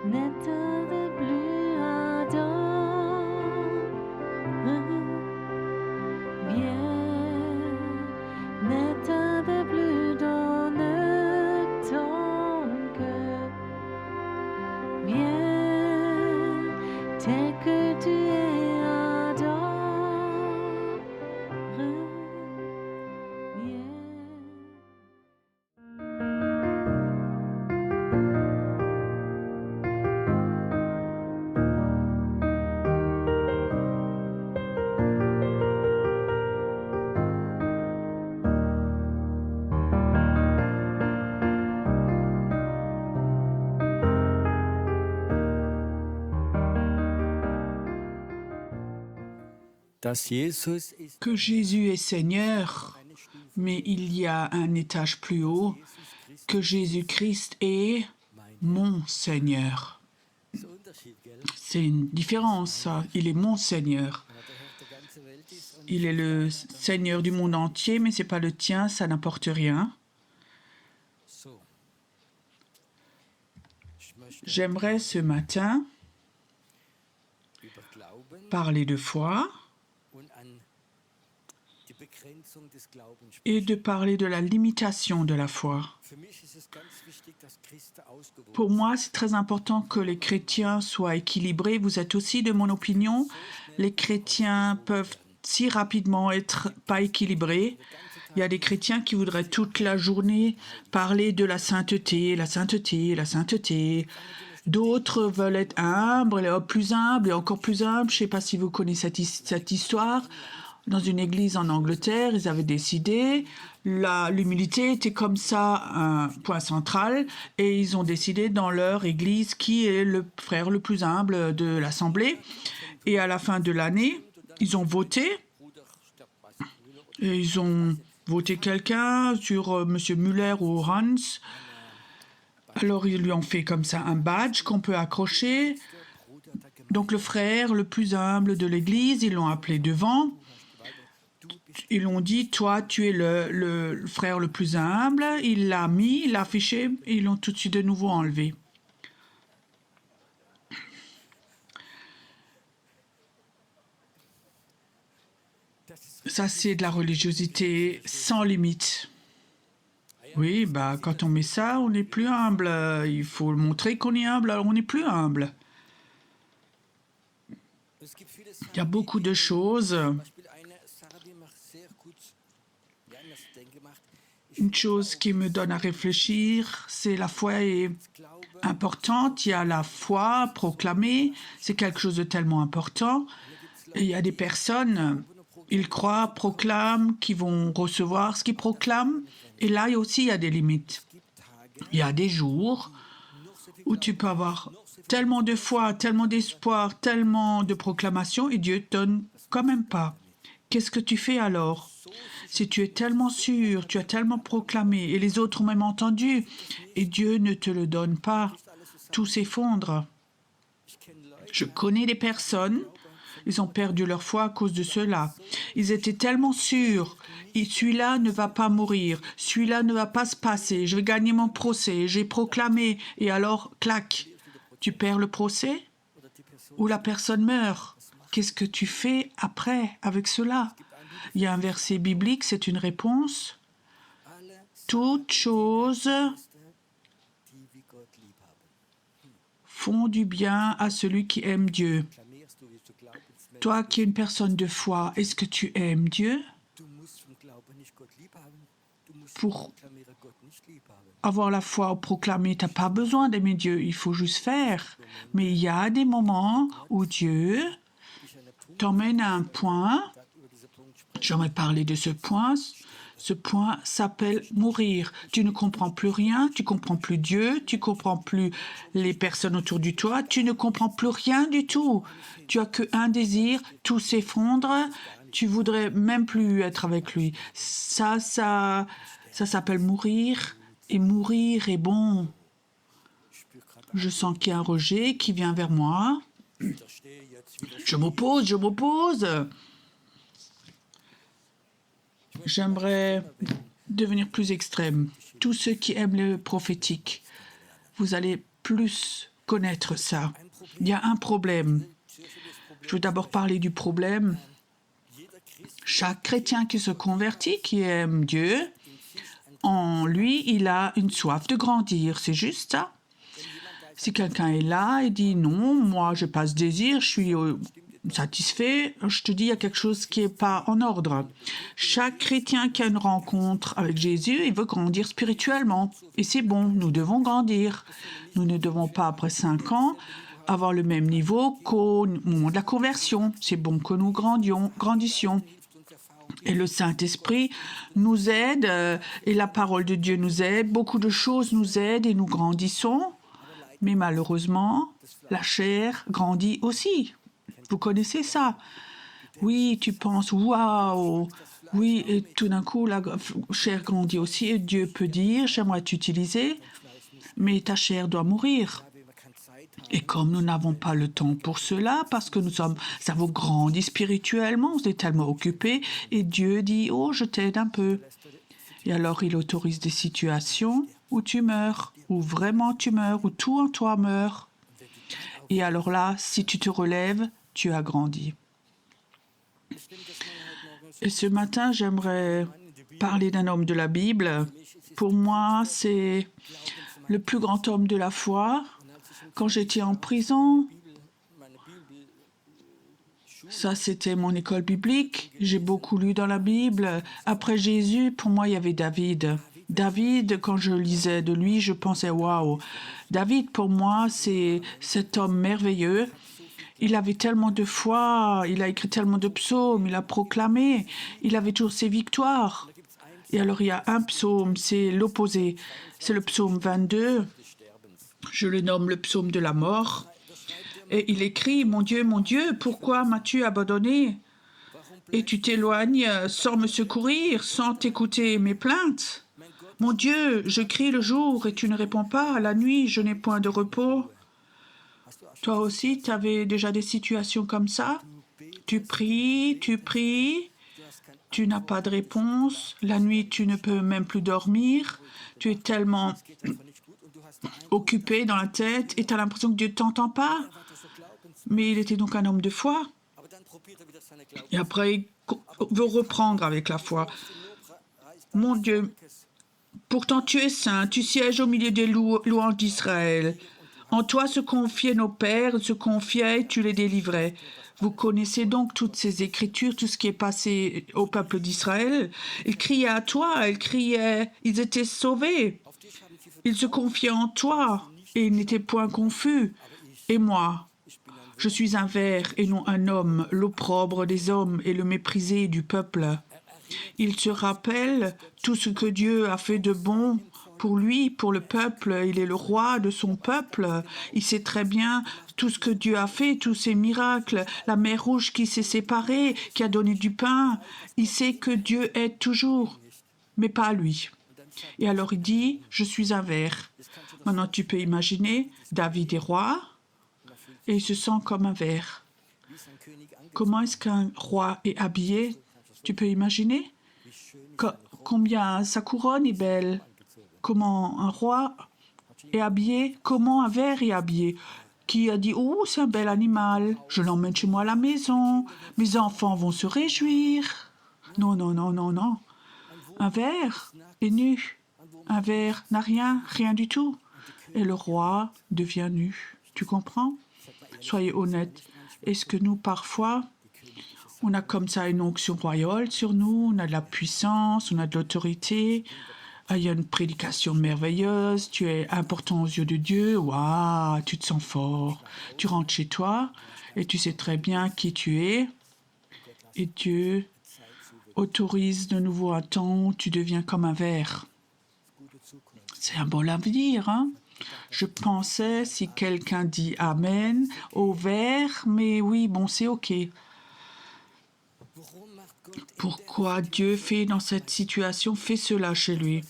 N'éteins plus ardent, viens, n'éteins plus dans ton cœur, viens, tel que tu es ardent, viens. Que Jésus est Seigneur, mais il y a un étage plus haut, que Jésus-Christ est mon Seigneur. C'est une différence, ça. Il est mon Seigneur. Il est le Seigneur du monde entier, mais ce n'est pas le tien, ça n'apporte rien. J'aimerais ce matin parler de foi et de parler de la limitation de la foi. Pour moi, c'est très important que les chrétiens soient équilibrés. Vous êtes aussi de mon opinion. Les chrétiens peuvent si rapidement être pas équilibrés. Il y a des chrétiens qui voudraient toute la journée parler de la sainteté, la sainteté, la sainteté. D'autres veulent être humbles, plus humbles et encore plus humbles. Je ne sais pas si vous connaissez cette histoire. Dans une église en Angleterre, ils avaient décidé, l'humilité était comme ça un point central, et ils ont décidé dans leur église qui est le frère le plus humble de l'assemblée. Et à la fin de l'année, ils ont voté, et ils ont voté quelqu'un sur M. Müller ou Hans. Alors ils lui ont fait comme ça un badge qu'on peut accrocher. Donc le frère le plus humble de l'église, ils l'ont appelé devant. Ils l'ont dit, toi, tu es le frère le plus humble. Il l'a mis, il l'a affiché, et ils l'ont tout de suite de nouveau enlevé. Ça, c'est de la religiosité sans limite. Oui, quand on met ça, on n'est plus humble. Il faut montrer qu'on est humble, alors on n'est plus humble. Il y a beaucoup de choses. Une chose qui me donne à réfléchir, c'est la foi est importante. Il y a la foi proclamée, c'est quelque chose de tellement important. Et il y a des personnes, ils croient, proclament, qui vont recevoir ce qu'ils proclament. Et là aussi, il y a des limites. Il y a des jours où tu peux avoir tellement de foi, tellement d'espoir, tellement de proclamations, et Dieu ne te donne quand même pas. Qu'est-ce que tu fais alors ? Si tu es tellement sûr, tu as tellement proclamé, et les autres ont même entendu, et Dieu ne te le donne pas, tout s'effondre. Je connais des personnes, ils ont perdu leur foi à cause de cela. Ils étaient tellement sûrs, et celui-là ne va pas mourir, celui-là ne va pas se passer, je vais gagner mon procès, j'ai proclamé, et alors, clac, tu perds le procès ou la personne meurt. Qu'est-ce que tu fais après avec cela ? Il y a un verset biblique, c'est une réponse. Toutes choses font du bien à celui qui aime Dieu. Toi qui es une personne de foi, est-ce que tu aimes Dieu ? Pour avoir la foi ou proclamer, tu n'as pas besoin d'aimer Dieu, il faut juste faire. Mais il y a des moments où Dieu t'emmène à un point. J'aimerais parler de ce point. Ce point s'appelle mourir. Tu ne comprends plus rien, tu ne comprends plus Dieu, tu ne comprends plus les personnes autour de toi, tu ne comprends plus rien du tout. Tu as qu'un désir, tout s'effondre, tu voudrais même plus être avec lui. Ça s'appelle mourir, et mourir est bon. Je sens qu'il y a un rejet qui vient vers moi. Je m'oppose. J'aimerais devenir plus extrême. Tous ceux qui aiment le prophétique, vous allez plus connaître ça. Il y a un problème. Je veux d'abord parler du problème. Chaque chrétien qui se convertit, qui aime Dieu, en lui, il a une soif de grandir. C'est juste ça. Si quelqu'un est là et dit non, moi je n'ai pas ce désir, je suis satisfait, je te dis, il y a quelque chose qui n'est pas en ordre. Chaque chrétien qui a une rencontre avec Jésus, il veut grandir spirituellement. Et c'est bon, nous devons grandir. Nous ne devons pas, après 5 ans, avoir le même niveau qu'au moment de la conversion. C'est bon que nous grandissions. Et le Saint-Esprit nous aide, et la parole de Dieu nous aide. Beaucoup de choses nous aident et nous grandissons. Mais malheureusement, la chair grandit aussi. Vous connaissez ça? Oui, tu penses, waouh! Oui, et tout d'un coup, la chair grandit aussi. Et Dieu peut dire, j'aimerais t'utiliser, mais ta chair doit mourir. Et comme nous n'avons pas le temps pour cela, parce que nous avons grandi spirituellement, on est tellement occupés, et Dieu dit, oh, je t'aide un peu. Et alors, il autorise des situations où tu meurs, où vraiment tu meurs, où tout en toi meurt. Et alors là, si tu te relèves, tu as grandi. Et ce matin, j'aimerais parler d'un homme de la Bible. Pour moi, c'est le plus grand homme de la foi. Quand j'étais en prison, ça c'était mon école biblique. J'ai beaucoup lu dans la Bible. Après Jésus, pour moi, il y avait David. David, quand je lisais de lui, je pensais, waouh, David, pour moi, c'est cet homme merveilleux. Il avait tellement de foi, il a écrit tellement de psaumes, il a proclamé, il avait toujours ses victoires. Et alors, il y a un psaume, c'est l'opposé. C'est le psaume 22. Je le nomme le psaume de la mort. Et il écrit, mon Dieu, pourquoi m'as-tu abandonné? Et tu t'éloignes sans me secourir, sans t'écouter mes plaintes. Mon Dieu, je crie le jour et tu ne réponds pas. La nuit, je n'ai point de repos. Toi aussi, tu avais déjà des situations comme ça? Tu pries, tu n'as pas de réponse. La nuit, tu ne peux même plus dormir. Tu es tellement occupé dans la tête et tu as l'impression que Dieu ne t'entend pas. Mais il était donc un homme de foi. Et après, il veut reprendre avec la foi. Mon Dieu, pourtant tu es saint, tu sièges au milieu des louanges d'Israël. En toi se confiaient nos pères, se confiaient, tu les délivrais. Vous connaissez donc toutes ces écritures, tout ce qui est passé au peuple d'Israël. Ils criaient à toi, ils étaient sauvés. Ils se confiaient en toi et ils n'étaient point confus. Et moi, je suis un ver et non un homme, l'opprobre des hommes et le méprisé du peuple. Il se rappelle tout ce que Dieu a fait de bon pour lui, pour le peuple. Il est le roi de son peuple. Il sait très bien tout ce que Dieu a fait, tous ses miracles, la mer rouge qui s'est séparée, qui a donné du pain. Il sait que Dieu aide toujours, mais pas lui. Et alors il dit, je suis un ver. Maintenant tu peux imaginer, David est roi et il se sent comme un ver. Comment est-ce qu'un roi est habillé? Tu peux imaginer combien sa couronne est belle, comment un roi est habillé, comment un ver est habillé. Qui a dit, oh, c'est un bel animal, je l'emmène chez moi à la maison, mes enfants vont se réjouir. Non, non, non, non, non. Un ver est nu, un ver n'a rien du tout. Et le roi devient nu. Tu comprends? Soyez honnêtes. Est-ce que nous, parfois, on a comme ça une onction royale sur nous, on a de la puissance, on a de l'autorité, il y a une prédication merveilleuse, tu es important aux yeux de Dieu, waouh, tu te sens fort. Tu rentres chez toi et tu sais très bien qui tu es et Dieu autorise de nouveau un temps où tu deviens comme un ver. C'est un bon avenir, hein? Je pensais, si quelqu'un dit Amen au ver, mais oui, bon, c'est OK. Pourquoi Dieu fait dans cette situation, fait cela chez lui?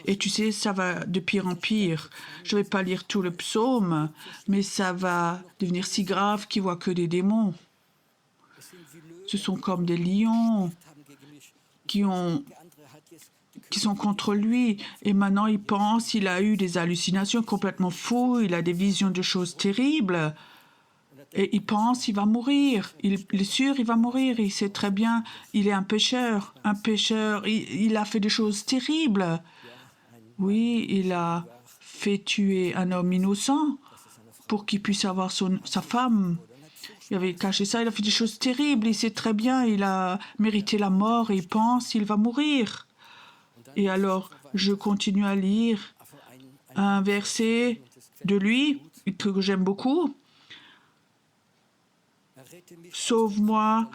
Et tu sais, ça va de pire en pire. Je ne vais pas lire tout le psaume, mais ça va devenir si grave qu'il ne voit que des démons. Ce sont comme des lions qui ont qui sont contre lui. Et maintenant, il pense, il a eu des hallucinations complètement fous, il a des visions de choses terribles. Et il pense, il va mourir. Il est sûr, il va mourir. Il sait très bien, il est un pécheur. Un pécheur, il a fait des choses terribles. Oui, il a fait tuer un homme innocent pour qu'il puisse avoir sa femme. Il avait caché ça, il a fait des choses terribles. Il sait très bien, il a mérité la mort et il pense, il va mourir. Et alors, je continue à lire un verset de lui que j'aime beaucoup. Sauve-moi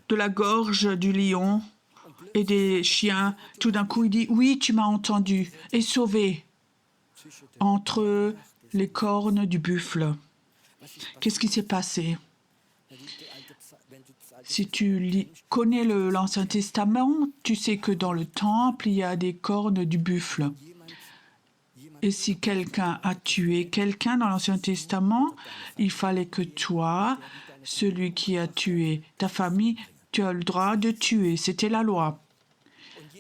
de la gorge du lion et des chiens. Tout d'un coup, il dit, oui, tu m'as entendu, et sauvé entre les cornes du buffle. Qu'est-ce qui s'est passé? Si tu connais l'Ancien Testament, tu sais que dans le temple, il y a des cornes du buffle. Et si quelqu'un a tué quelqu'un dans l'Ancien Testament, il fallait que toi, celui qui a tué ta famille, tu as le droit de tuer. C'était la loi.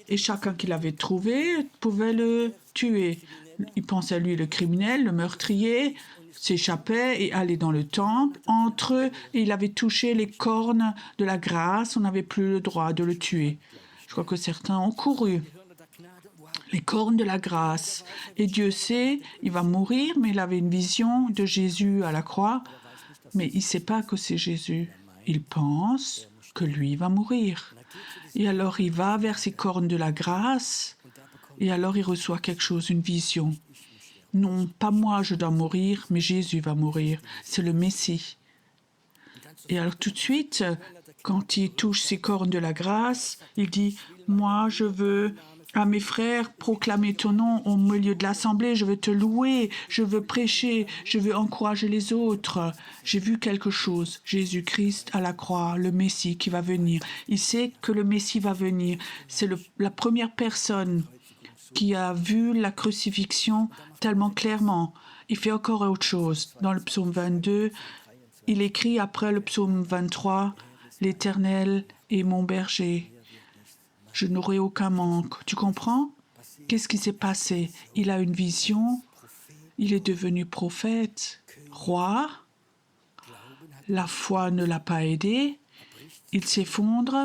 Et chacun qui l'avait trouvé pouvait le tuer. Il pensait, lui, le criminel, le meurtrier, s'échappait et allait dans le temple. Entre eux, il avait touché les cornes de la grâce. On n'avait plus le droit de le tuer. Je crois que certains ont couru. Les cornes de la grâce. Et Dieu sait, il va mourir, mais il avait une vision de Jésus à la croix. Mais il ne sait pas que c'est Jésus. Il pense que lui va mourir. Et alors il va vers ces cornes de la grâce. Et alors il reçoit quelque chose, une vision. Non, pas moi, je dois mourir, mais Jésus va mourir. C'est le Messie. Et alors tout de suite, quand il touche ces cornes de la grâce, il dit, moi je veux à mes frères proclamer ton nom au milieu de l'assemblée, je veux te louer, je veux prêcher, je veux encourager les autres. J'ai vu quelque chose, Jésus-Christ à la croix, le Messie qui va venir. Il sait que le Messie va venir. C'est la première personne qui a vu la crucifixion tellement clairement. Il fait encore autre chose. Dans le psaume 22, il écrit après le psaume 23, « L'Éternel est mon berger. Je n'aurai aucun manque. » Tu comprends? Qu'est-ce qui s'est passé? Il a une vision. Il est devenu prophète, roi. La foi ne l'a pas aidé. Il s'effondre.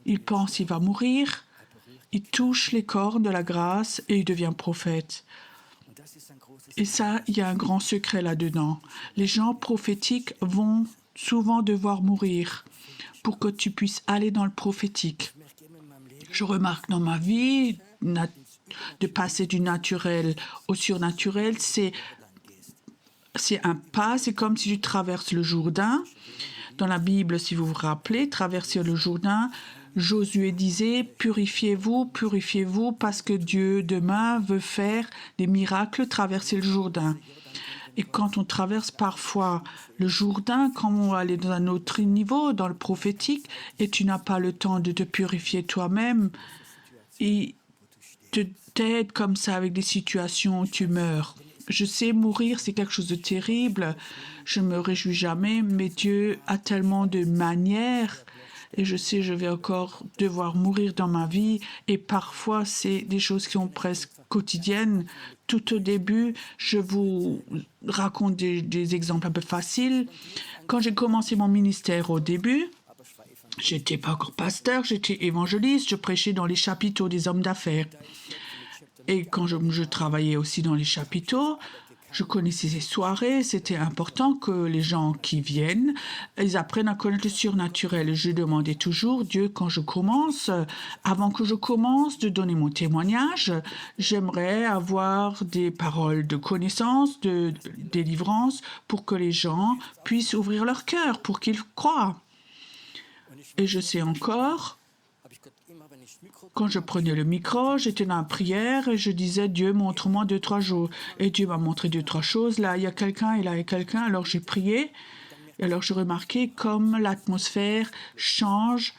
Il pense qu'il va mourir. Il touche les cornes de la grâce et il devient prophète. Et ça, il y a un grand secret là-dedans. Les gens prophétiques vont souvent devoir mourir pour que tu puisses aller dans le prophétique. Je remarque dans ma vie, de passer du naturel au surnaturel, c'est un pas, c'est comme si tu traverses le Jourdain. Dans la Bible, si vous vous rappelez, traverser le Jourdain, Josué disait, purifiez-vous, purifiez-vous, parce que Dieu, demain, veut faire des miracles, traverser le Jourdain. Et quand on traverse parfois le Jourdain, quand on va aller dans un autre niveau, dans le prophétique, et tu n'as pas le temps de te purifier toi-même, et t'aide comme ça avec des situations où tu meurs. Je sais, mourir, c'est quelque chose de terrible. Je me réjouis jamais, mais Dieu a tellement de manières. Et je sais, je vais encore devoir mourir dans ma vie. Et parfois, c'est des choses qui sont presque quotidiennes. Tout au début, je vous raconte des exemples un peu faciles. Quand j'ai commencé mon ministère au début, j'étais pas encore pasteur, j'étais évangéliste, je prêchais dans les chapiteaux des hommes d'affaires. Et quand je travaillais aussi dans les chapiteaux, je connaissais ces soirées, c'était important que les gens qui viennent, ils apprennent à connaître le surnaturel. Je demandais toujours, Dieu, quand je commence, avant que je commence de donner mon témoignage, j'aimerais avoir des paroles de connaissance, de délivrance, pour que les gens puissent ouvrir leur cœur, pour qu'ils croient. Et je sais encore, quand je prenais le micro, j'étais dans la prière et je disais, Dieu, montre-moi 2-3 jours. Et Dieu m'a montré 2-3 choses. Là, il y a quelqu'un, et là, il y a quelqu'un. Alors, j'ai prié. Et alors, je remarquais comme l'atmosphère change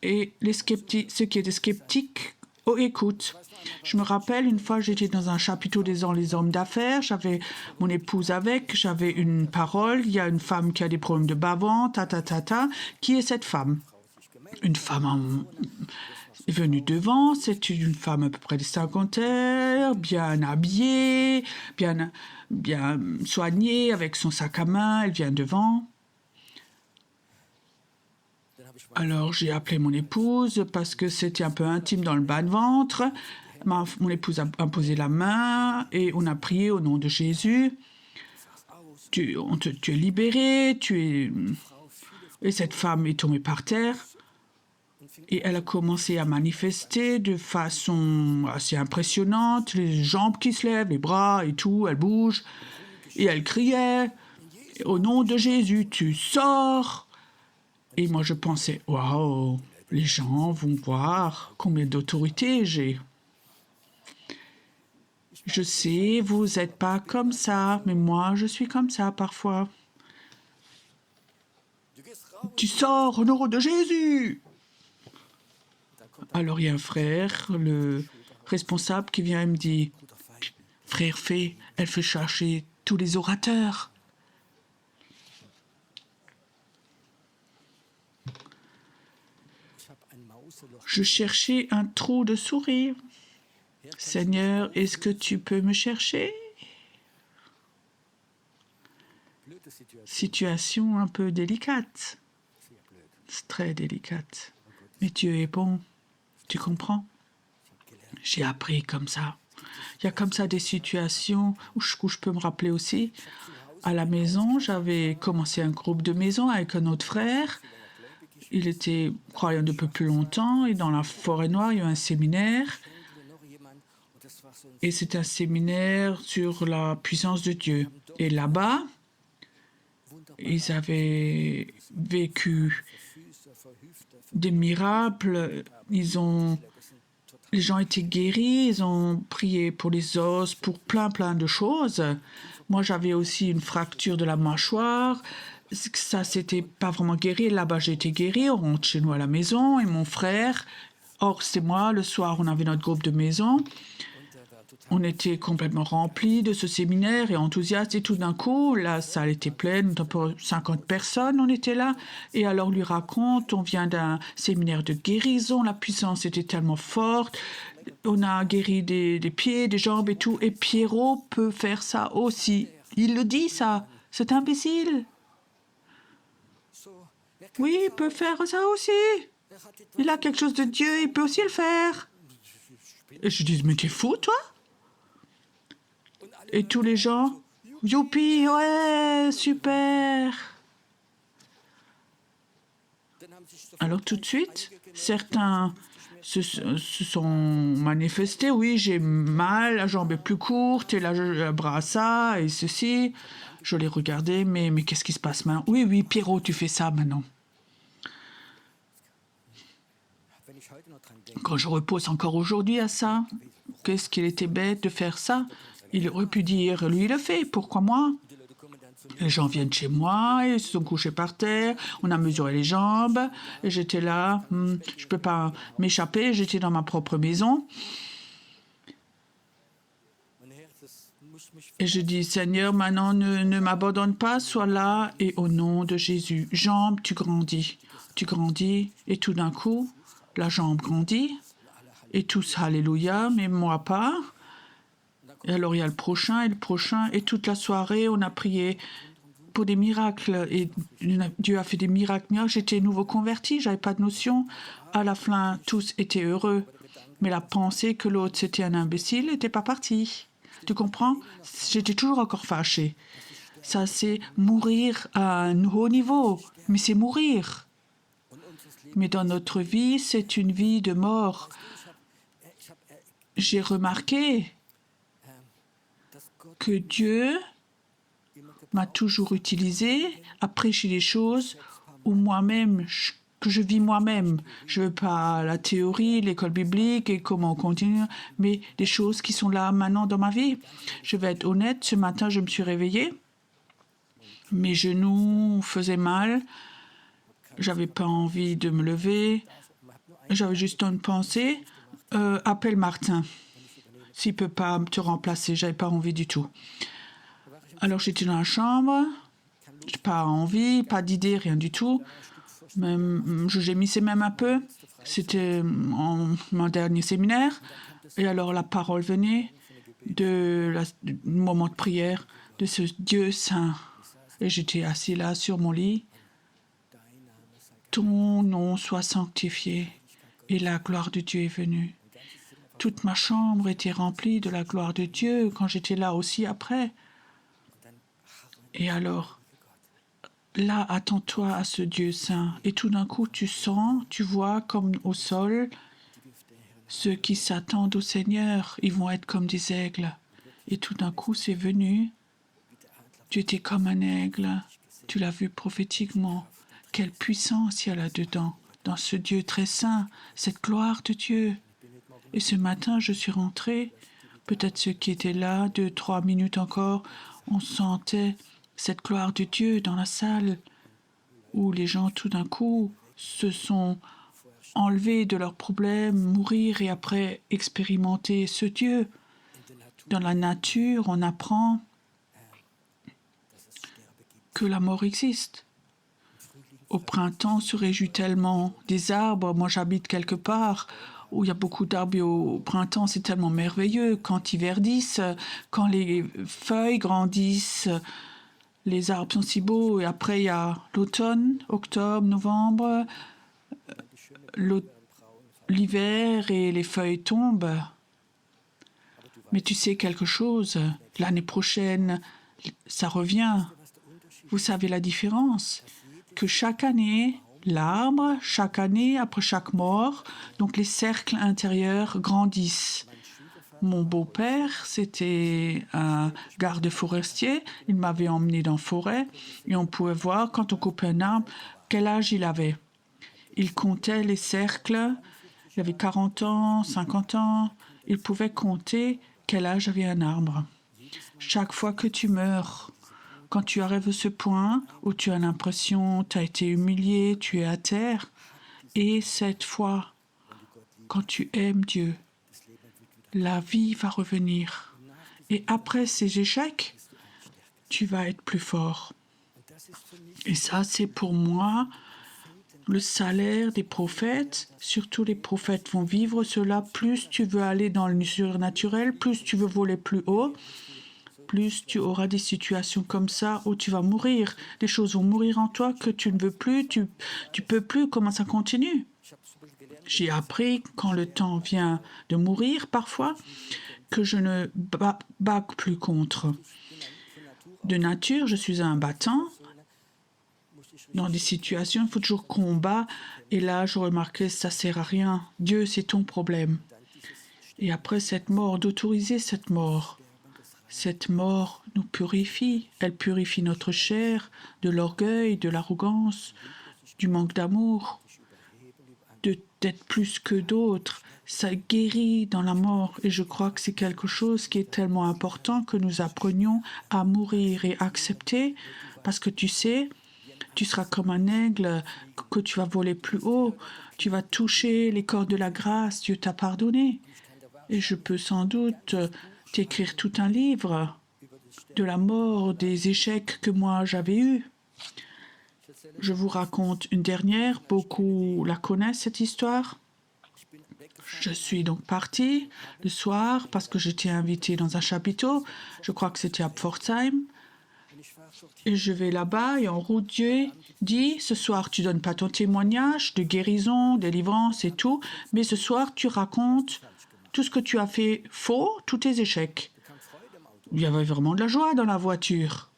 et ceux qui étaient sceptiques écoutent. Je me rappelle, une fois, j'étais dans un chapiteau des hommes d'affaires. J'avais mon épouse avec. J'avais une parole. Il y a une femme qui a des problèmes de bavant. Qui est cette femme? Une femme est venue devant. C'est une femme à peu près de cinquantaine, bien habillée, bien soignée, avec son sac à main. Elle vient devant. Alors j'ai appelé mon épouse parce que c'était un peu intime dans le bas de ventre. Mon épouse a posé la main et on a prié au nom de Jésus. Tu es libéré, Et cette femme est tombée par terre et elle a commencé à manifester de façon assez impressionnante, les jambes qui se lèvent, les bras et tout, elle bouge et elle criait « Au nom de Jésus, tu sors !» Et moi je pensais « Waouh, les gens vont voir combien d'autorité j'ai. » Je sais, vous n'êtes pas comme ça, mais moi je suis comme ça parfois. Tu sors au nom de Jésus! Alors il y a un frère, le responsable, qui vient et me dit « Frère Fay, elle fait chercher tous les orateurs. » Je cherchais un trou de souris. Seigneur, est-ce que tu peux me chercher? Situation un peu délicate. C'est très délicate. Mais Dieu est bon. Tu comprends? J'ai appris comme ça. Il y a comme ça des situations où je peux me rappeler aussi. À la maison, j'avais commencé un groupe de maison avec un autre frère. Il était croyant depuis plus longtemps et dans la forêt noire, il y a eu un séminaire. Et c'est un séminaire sur la puissance de Dieu. Et là-bas, ils avaient vécu des miracles. Les gens étaient guéris, ils ont prié pour les os, pour plein de choses. Moi, j'avais aussi une fracture de la mâchoire. Ça, c'était pas vraiment guéri. Là-bas, j'ai été guérie. On rentre chez nous à la maison et mon frère. Or, c'est moi. Le soir, on avait notre groupe de maison. On était complètement remplis de ce séminaire et enthousiastes. Et tout d'un coup, la salle était pleine, un peu 50 personnes, on était là. Et alors, lui raconte, on vient d'un séminaire de guérison. La puissance était tellement forte. On a guéri des pieds, des jambes et tout. Et Pierrot peut faire ça aussi. Il le dit, ça. C'est imbécile. Oui, il peut faire ça aussi. Il a quelque chose de Dieu, il peut aussi le faire. Et je dis, mais t'es fou, toi? Et tous les gens, youpi, ouais, super. Alors tout de suite, certains se sont manifestés. Oui, j'ai mal, la jambe est plus courte et le bras ça et ceci. Je les regardais, mais qu'est-ce qui se passe maintenant? Oui, Pierrot, tu fais ça maintenant. Quand je repose encore aujourd'hui à ça, qu'est-ce qu'il était bête de faire ça? Il aurait pu dire, lui, il le fait, pourquoi moi? Les gens viennent chez moi, ils se sont couchés par terre, on a mesuré les jambes, et j'étais là, je ne peux pas m'échapper, j'étais dans ma propre maison. Et je dis, Seigneur, maintenant, ne m'abandonne pas, sois là, et au nom de Jésus, jambe, tu grandis, et tout d'un coup, la jambe grandit, et tous, alléluia, mais moi pas. Et alors il y a le prochain, et toute la soirée, on a prié pour des miracles, et Dieu a fait des miracles. J'étais nouveau converti, j'avais pas de notion. À la fin, tous étaient heureux. Mais la pensée que l'autre, c'était un imbécile, n'était pas partie. Tu comprends? J'étais toujours encore fâchée. Ça, c'est mourir à un haut niveau, mais c'est mourir. Mais dans notre vie, c'est une vie de mort. J'ai remarqué que Dieu m'a toujours utilisé à prêcher des choses où moi-même, que je vis moi-même. Je ne veux pas la théorie, l'école biblique et comment on continue, mais des choses qui sont là maintenant dans ma vie. Je vais être honnête, ce matin, je me suis réveillée. Mes genoux faisaient mal. J'avais pas envie de me lever. J'avais juste une pensée. Appelle Martin. S'il peut pas te remplacer, j'avais pas envie du tout. Alors j'étais dans la chambre. J'ai pas envie, pas d'idée, rien du tout. Même, je gémissais même un peu. C'était mon dernier séminaire. Et alors la parole venait du moment de prière de ce Dieu saint. Et j'étais assis là sur mon lit. Ton nom soit sanctifié. Et la gloire de Dieu est venue. Toute ma chambre était remplie de la gloire de Dieu quand j'étais là aussi après. Et alors, là, attends-toi à ce Dieu saint. Et tout d'un coup, tu sens, tu vois comme au sol, ceux qui s'attendent au Seigneur, ils vont être comme des aigles. Et tout d'un coup, c'est venu. Tu étais comme un aigle. Tu l'as vu prophétiquement. Quelle puissance il y a là-dedans, dans ce Dieu très saint, cette gloire de Dieu. Et ce matin, je suis rentrée. Peut-être ceux qui étaient là, 2-3 minutes encore, on sentait cette gloire de Dieu dans la salle, où les gens tout d'un coup se sont enlevés de leurs problèmes, mourir et après expérimenter ce Dieu. Dans la nature, on apprend que la mort existe. Au printemps, on se réjouit tellement des arbres. Moi, j'habite quelque part où il y a beaucoup d'arbres et au printemps, c'est tellement merveilleux. Quand ils verdissent, quand les feuilles grandissent, les arbres sont si beaux. Et après, il y a l'automne, octobre, novembre, l'hiver et les feuilles tombent. Mais tu sais quelque chose, l'année prochaine, ça revient. Vous savez la différence? Que chaque année, l'arbre, chaque année, après chaque mort, donc les cercles intérieurs grandissent. Mon beau-père, c'était un garde forestier. Il m'avait emmené dans la forêt et on pouvait voir, quand on coupait un arbre, quel âge il avait. Il comptait les cercles. Il avait 40 ans, 50 ans. Il pouvait compter quel âge avait un arbre. Chaque fois que tu meurs, quand tu arrives à ce point où tu as l'impression que tu as été humilié, tu es à terre, et cette fois, quand tu aimes Dieu, la vie va revenir. Et après ces échecs, tu vas être plus fort. Et ça, c'est pour moi le salaire des prophètes. Surtout les prophètes vont vivre cela. Plus tu veux aller dans le surnaturel, plus tu veux voler plus haut, plus tu auras des situations comme ça où tu vas mourir. Des choses vont mourir en toi que tu ne veux plus, tu peux plus. Comment ça continue? J'ai appris, quand le temps vient de mourir parfois, que je ne bats plus contre. De nature, je suis un battant. Dans des situations, il faut toujours combattre. Et là, je remarquais que ça ne sert à rien. Dieu, c'est ton problème. Et après cette mort, d'autoriser cette mort. Cette mort nous purifie. Elle purifie notre chair de l'orgueil, de l'arrogance, du manque d'amour, d'être plus que d'autres. Ça guérit dans la mort. Et je crois que c'est quelque chose qui est tellement important que nous apprenions à mourir et accepter. Parce que tu sais, tu seras comme un aigle, que tu vas voler plus haut. Tu vas toucher les cordes de la grâce. Dieu t'a pardonné. Et je peux sans doute t'écrire tout un livre de la mort, des échecs que moi j'avais eus. Je vous raconte une dernière, beaucoup la connaissent cette histoire. Je suis donc partie le soir parce que j'étais invitée dans un chapiteau, je crois que c'était à Pforzheim. Et je vais là-bas et en route, Dieu dit, ce soir tu donnes pas ton témoignage de guérison, délivrance et tout, mais ce soir tu racontes tout ce que tu as fait faux, tous tes échecs. Il y avait vraiment de la joie dans la voiture.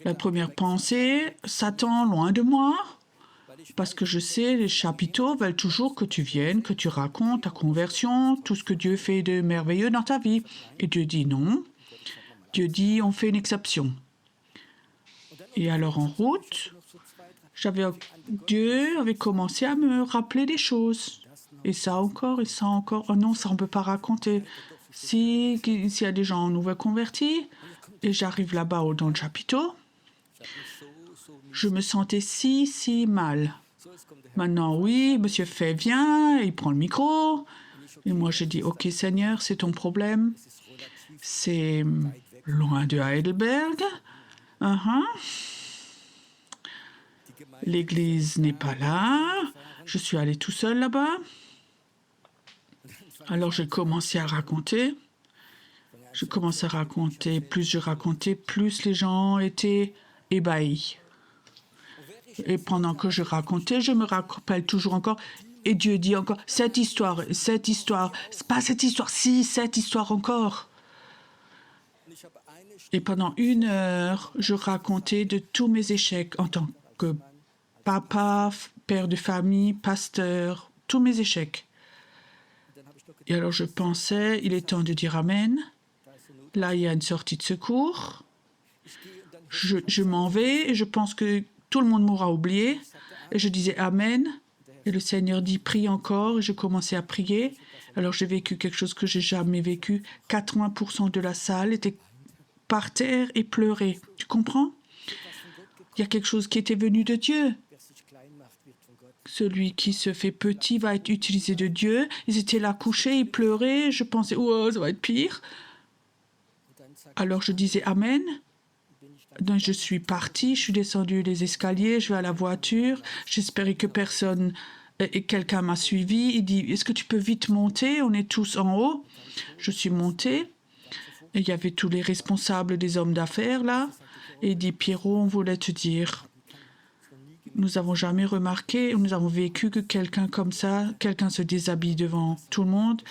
La première pensée, Satan, loin de moi, parce que je sais, les chapiteaux veulent toujours que tu viennes, que tu racontes ta conversion, tout ce que Dieu fait de merveilleux dans ta vie. Et Dieu dit non. Dieu dit, on fait une exception. Et alors en route, Dieu avait commencé à me rappeler des choses. Et ça encore, et ça encore. Oh non, ça on ne peut pas raconter. S'il y a des gens nouveaux convertis, et j'arrive là-bas dans le chapiteau, je me sentais si mal. Maintenant, oui, monsieur Fay vient, il prend le micro. Et moi, je dis, OK, Seigneur, c'est ton problème. C'est loin de Heidelberg. L'église n'est pas là. Je suis allé tout seul là-bas. Alors j'ai commencé à raconter. Je commençais à raconter. Plus je racontais, plus les gens étaient ébahis. Et pendant que je racontais, je me rappelle toujours encore. Et Dieu dit encore, cette histoire, c'est pas cette histoire, si, cette histoire encore. Et pendant 1 heure, je racontais de tous mes échecs en tant que papa, père de famille, pasteur, tous mes échecs. Et alors je pensais, il est temps de dire Amen. Là, il y a une sortie de secours. Je m'en vais et je pense que tout le monde m'aura oublié. Et je disais Amen. Et le Seigneur dit prie encore. Et je commençais à prier. Alors j'ai vécu quelque chose que j'ai jamais vécu. 80% de la salle était par terre et pleurait. Tu comprends? Il y a quelque chose qui était venu de Dieu. Celui qui se fait petit va être utilisé de Dieu. Ils étaient là couchés, ils pleuraient. Je pensais, oh, ça va être pire. Alors je disais Amen. Donc je suis partie, je suis descendue les escaliers, je vais à la voiture. J'espérais que personne et quelqu'un m'a suivi. Il dit, est-ce que tu peux vite monter? On est tous en haut. Je suis montée. Et il y avait tous les responsables des hommes d'affaires là. Et il dit, Pierrot, on voulait te dire. Nous n'avons jamais remarqué, nous avons vécu que quelqu'un comme ça, quelqu'un se déshabille devant tout le monde.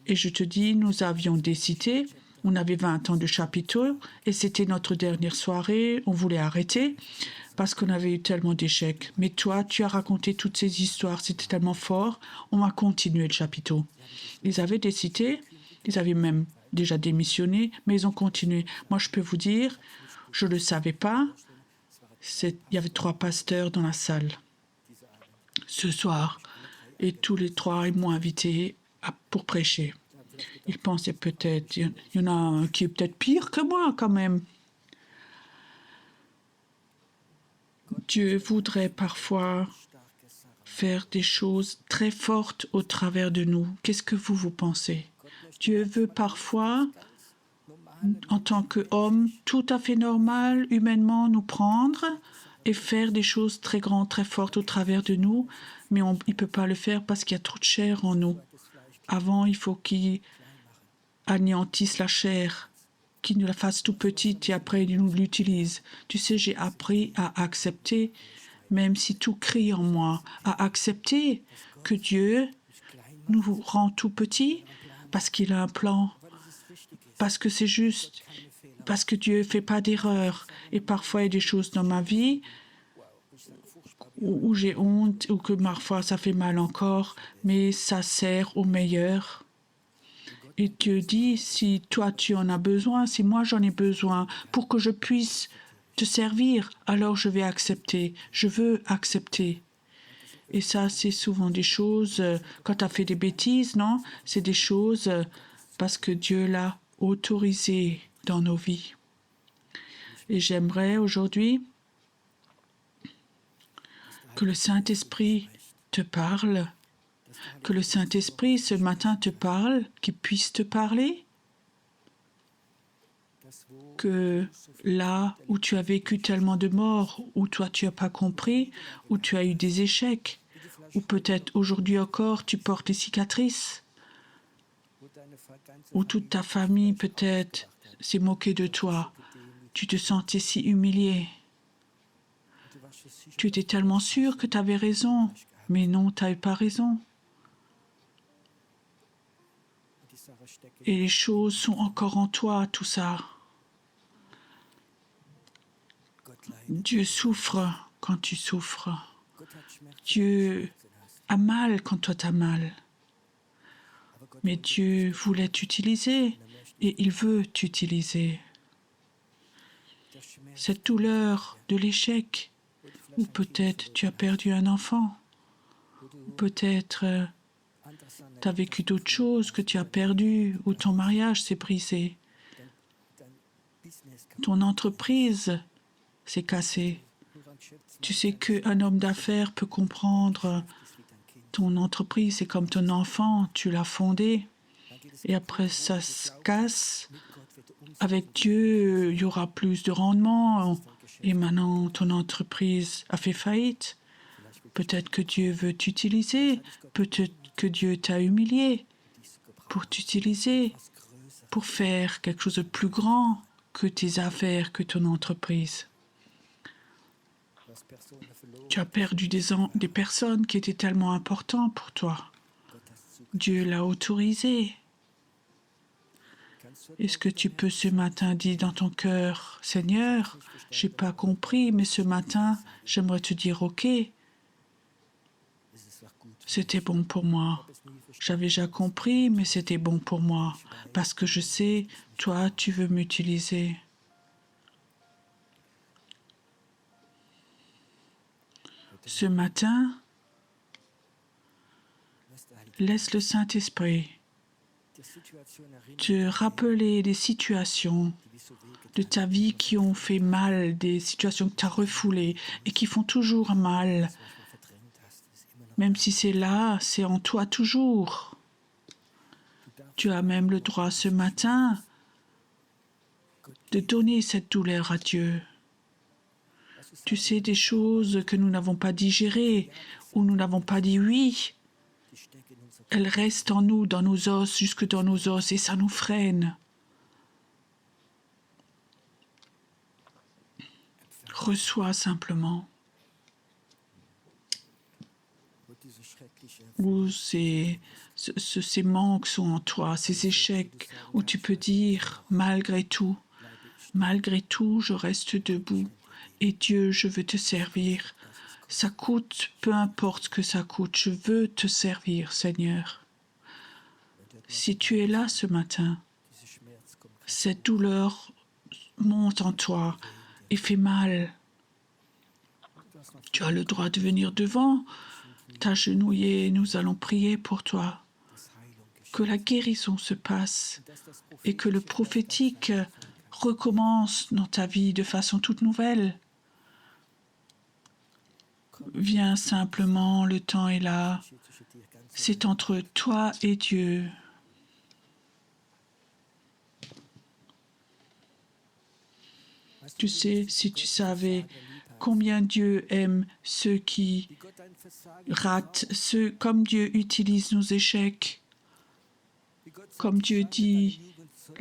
Et je te dis, nous avions décidé, on avait 20 ans de chapiteau et c'était notre dernière soirée. On voulait arrêter parce qu'on avait eu tellement d'échecs. Mais toi, tu as raconté toutes ces histoires, c'était tellement fort. On a continué le chapiteau. Ils avaient décidé, ils avaient même déjà démissionné, mais ils ont continué. Moi, je peux vous dire, je ne le savais pas. Il y avait 3 pasteurs dans la salle ce soir et tous les 3 ils m'ont invité pour prêcher. Ils pensaient peut-être, il y en a un qui est peut-être pire que moi quand même. Dieu voudrait parfois faire des choses très fortes au travers de nous. Qu'est-ce que vous pensez? Dieu veut parfois, en tant qu'homme, tout à fait normal, humainement, nous prendre et faire des choses très grandes, très fortes au travers de nous, mais il ne peut pas le faire parce qu'il y a trop de chair en nous. Avant, il faut qu'il anéantisse la chair, qu'il nous la fasse tout petite et après il nous l'utilise. Tu sais, j'ai appris à accepter, même si tout crie en moi, à accepter que Dieu nous rend tout petits parce qu'il a un plan, parce que c'est juste, parce que Dieu ne fait pas d'erreur. Et parfois, il y a des choses dans ma vie où j'ai honte, ou que parfois ça fait mal encore, mais ça sert au meilleur. Et Dieu dit, si toi tu en as besoin, si moi j'en ai besoin, pour que je puisse te servir, alors je vais accepter. Je veux accepter. Et ça, c'est souvent des choses, quand tu as fait des bêtises, non? C'est des choses parce que Dieu l'a autorisé dans nos vies. Et j'aimerais aujourd'hui que le Saint-Esprit te parle, que le Saint-Esprit ce matin te parle, qu'il puisse te parler, que là où tu as vécu tellement de morts, où toi tu n'as pas compris, où tu as eu des échecs, ou peut-être aujourd'hui encore tu portes des cicatrices, où toute ta famille peut-être s'est moquée de toi, tu te sentais si humilié. Tu étais tellement sûr que tu avais raison, mais non, tu n'avais pas raison. Et les choses sont encore en toi, tout ça. Dieu souffre quand tu souffres. Dieu a mal quand toi tu as mal. Mais Dieu voulait t'utiliser et il veut t'utiliser. Cette douleur de l'échec, ou peut-être tu as perdu un enfant, ou peut-être tu as vécu d'autres choses que tu as perdues, ou ton mariage s'est brisé, ton entreprise s'est cassée. Tu sais qu'un homme d'affaires peut comprendre ton entreprise, c'est comme ton enfant, tu l'as fondé, et après ça se casse. Avec Dieu, il y aura plus de rendement, et maintenant ton entreprise a fait faillite. Peut-être que Dieu veut t'utiliser. Peut-être que Dieu t'a humilié pour t'utiliser, pour faire quelque chose de plus grand que tes affaires, que ton entreprise. Tu as perdu des personnes qui étaient tellement importantes pour toi. Dieu l'a autorisé. Est-ce que tu peux ce matin dire dans ton cœur, Seigneur, j'ai pas compris, mais ce matin, j'aimerais te dire, OK, c'était bon pour moi. J'avais déjà compris, mais c'était bon pour moi. Parce que je sais, toi, tu veux m'utiliser. Ce matin, laisse le Saint-Esprit te rappeler des situations de ta vie qui ont fait mal, des situations que tu as refoulées et qui font toujours mal. Même si c'est là, c'est en toi toujours. Tu as même le droit ce matin de donner cette douleur à Dieu. Tu sais, des choses que nous n'avons pas digérées, ou nous n'avons pas dit oui, elles restent en nous, dans nos os, jusque dans nos os, et ça nous freine. Reçois simplement. Où ces manques sont en toi, ces échecs, où tu peux dire, malgré tout, je reste debout. Et Dieu, je veux te servir. Ça coûte, peu importe ce que ça coûte, je veux te servir, Seigneur. Si tu es là ce matin, cette douleur monte en toi et fait mal. Tu as le droit de venir devant, t'agenouiller, nous allons prier pour toi. Que la guérison se passe et que le prophétique recommence dans ta vie de façon toute nouvelle. Viens simplement, le temps est là. C'est entre toi et Dieu. Tu sais, si tu savais combien Dieu aime ceux qui ratent, comme Dieu utilise nos échecs, comme Dieu dit,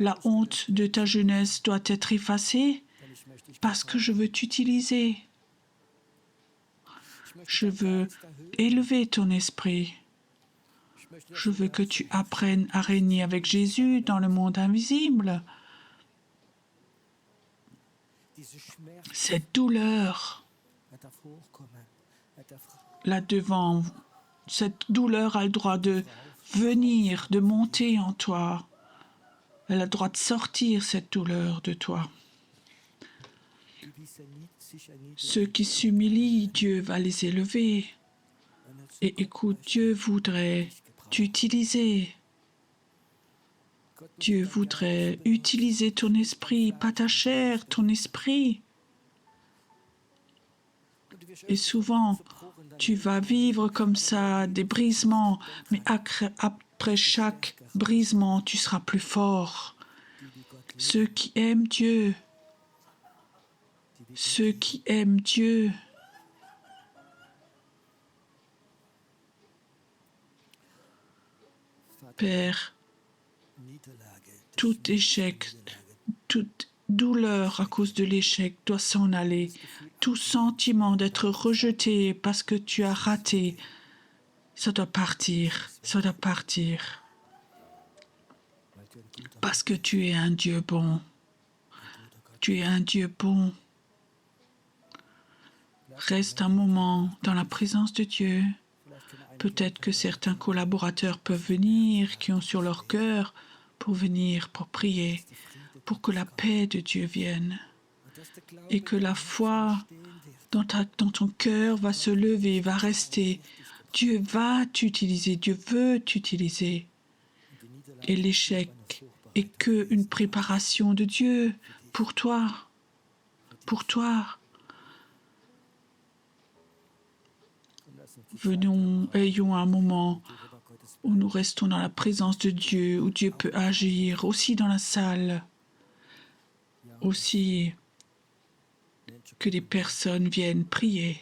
la honte de ta jeunesse doit être effacée parce que je veux t'utiliser. Je veux élever ton esprit. Je veux que tu apprennes à régner avec Jésus dans le monde invisible. Cette douleur, là devant, cette douleur a le droit de venir, de monter en toi. Elle a le droit de sortir, cette douleur de toi. Ceux qui s'humilient, Dieu va les élever. Et écoute, Dieu voudrait t'utiliser. Dieu voudrait utiliser ton esprit, pas ta chair, ton esprit. Et souvent, tu vas vivre comme ça, des brisements, mais après chaque brisement, tu seras plus fort. Ceux qui aiment Dieu, Père, tout échec, toute douleur à cause de l'échec doit s'en aller. Tout sentiment d'être rejeté parce que tu as raté, ça doit partir. Parce que tu es un Dieu bon. Tu es un Dieu bon. Reste un moment dans la présence de Dieu. Peut-être que certains collaborateurs peuvent venir, qui ont sur leur cœur, pour venir, pour prier, pour que la paix de Dieu vienne et que la foi dans ton cœur va se lever, va rester. Dieu va t'utiliser, Dieu veut t'utiliser. Et l'échec est qu'une préparation de Dieu pour toi. Ayons un moment où nous restons dans la présence de Dieu, où Dieu peut agir, aussi dans la salle, aussi que des personnes viennent prier.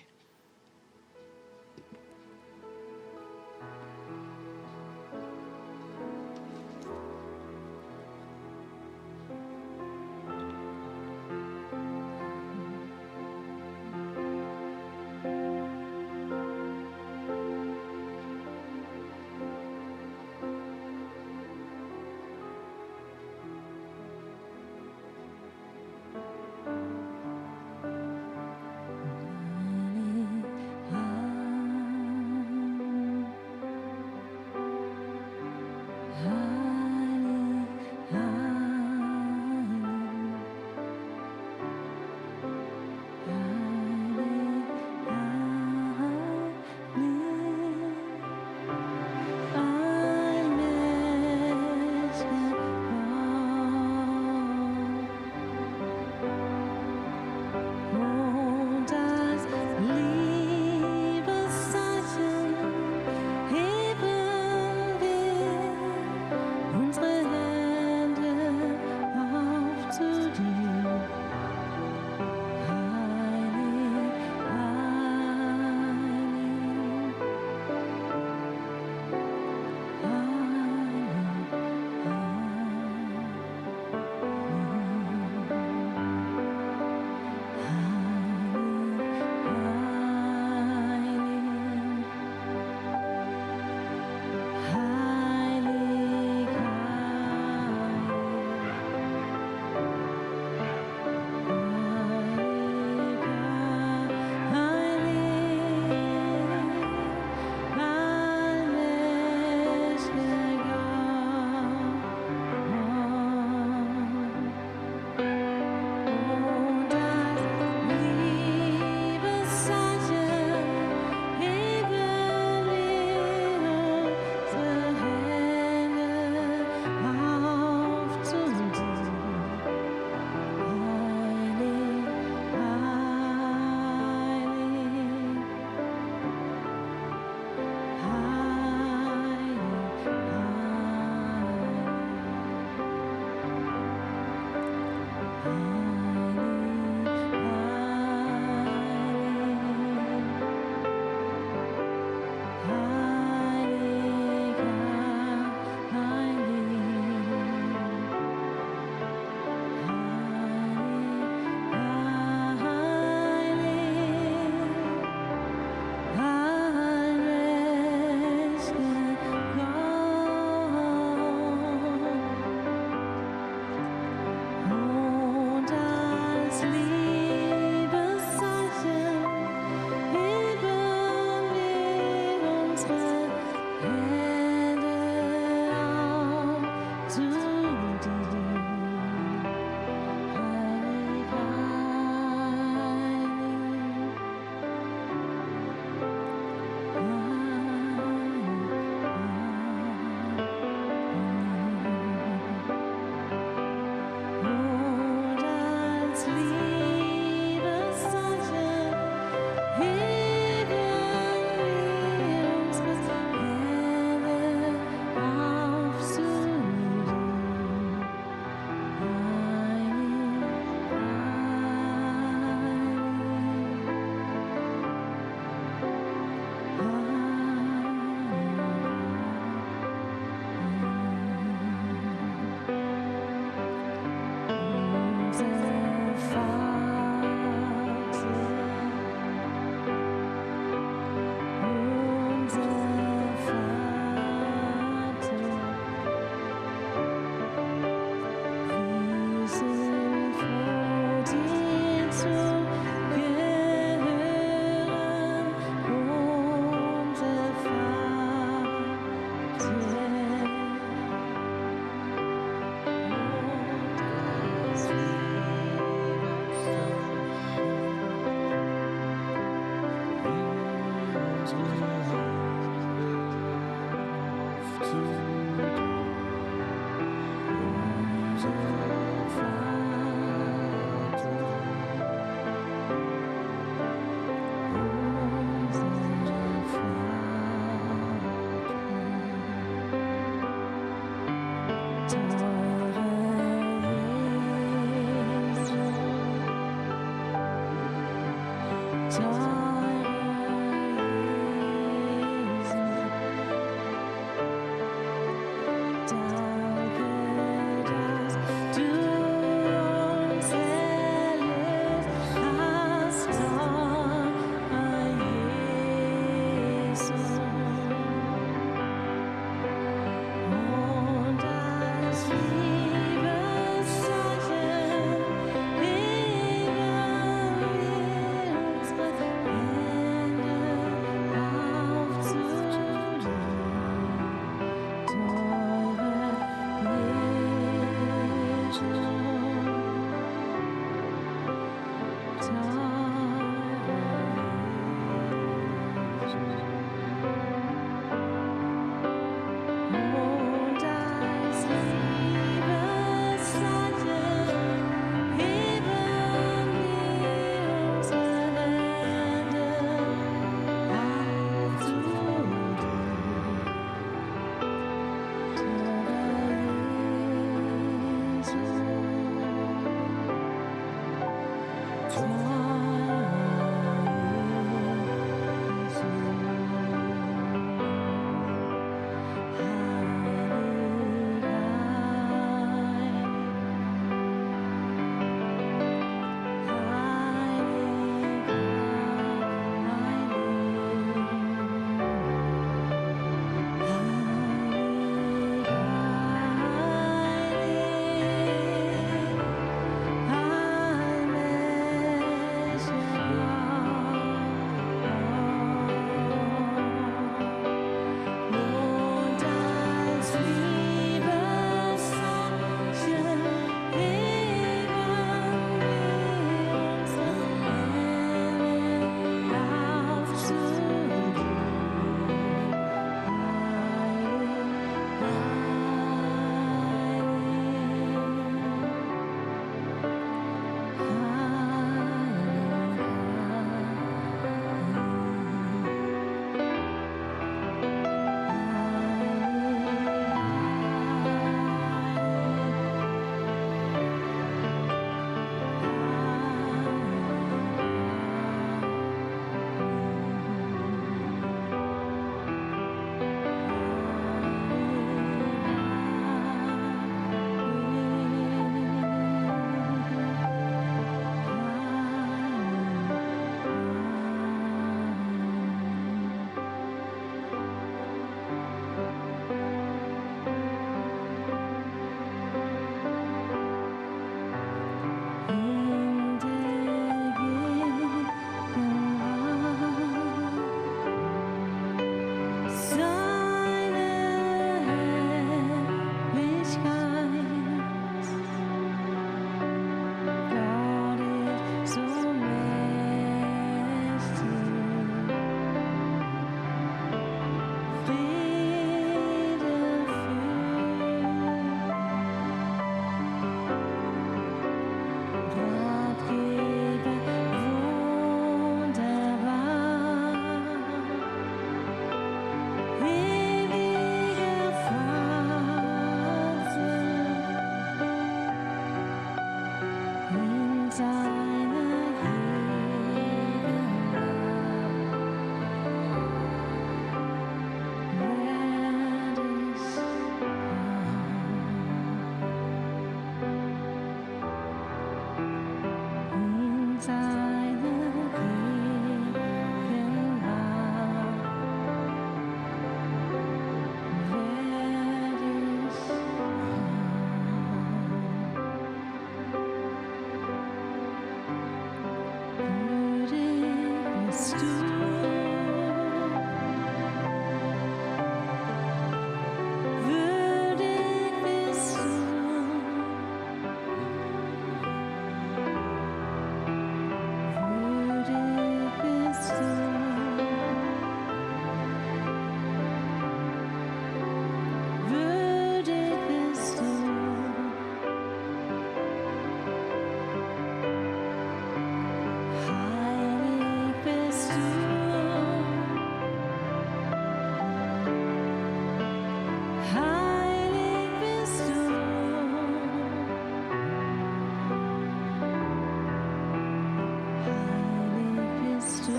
bist du.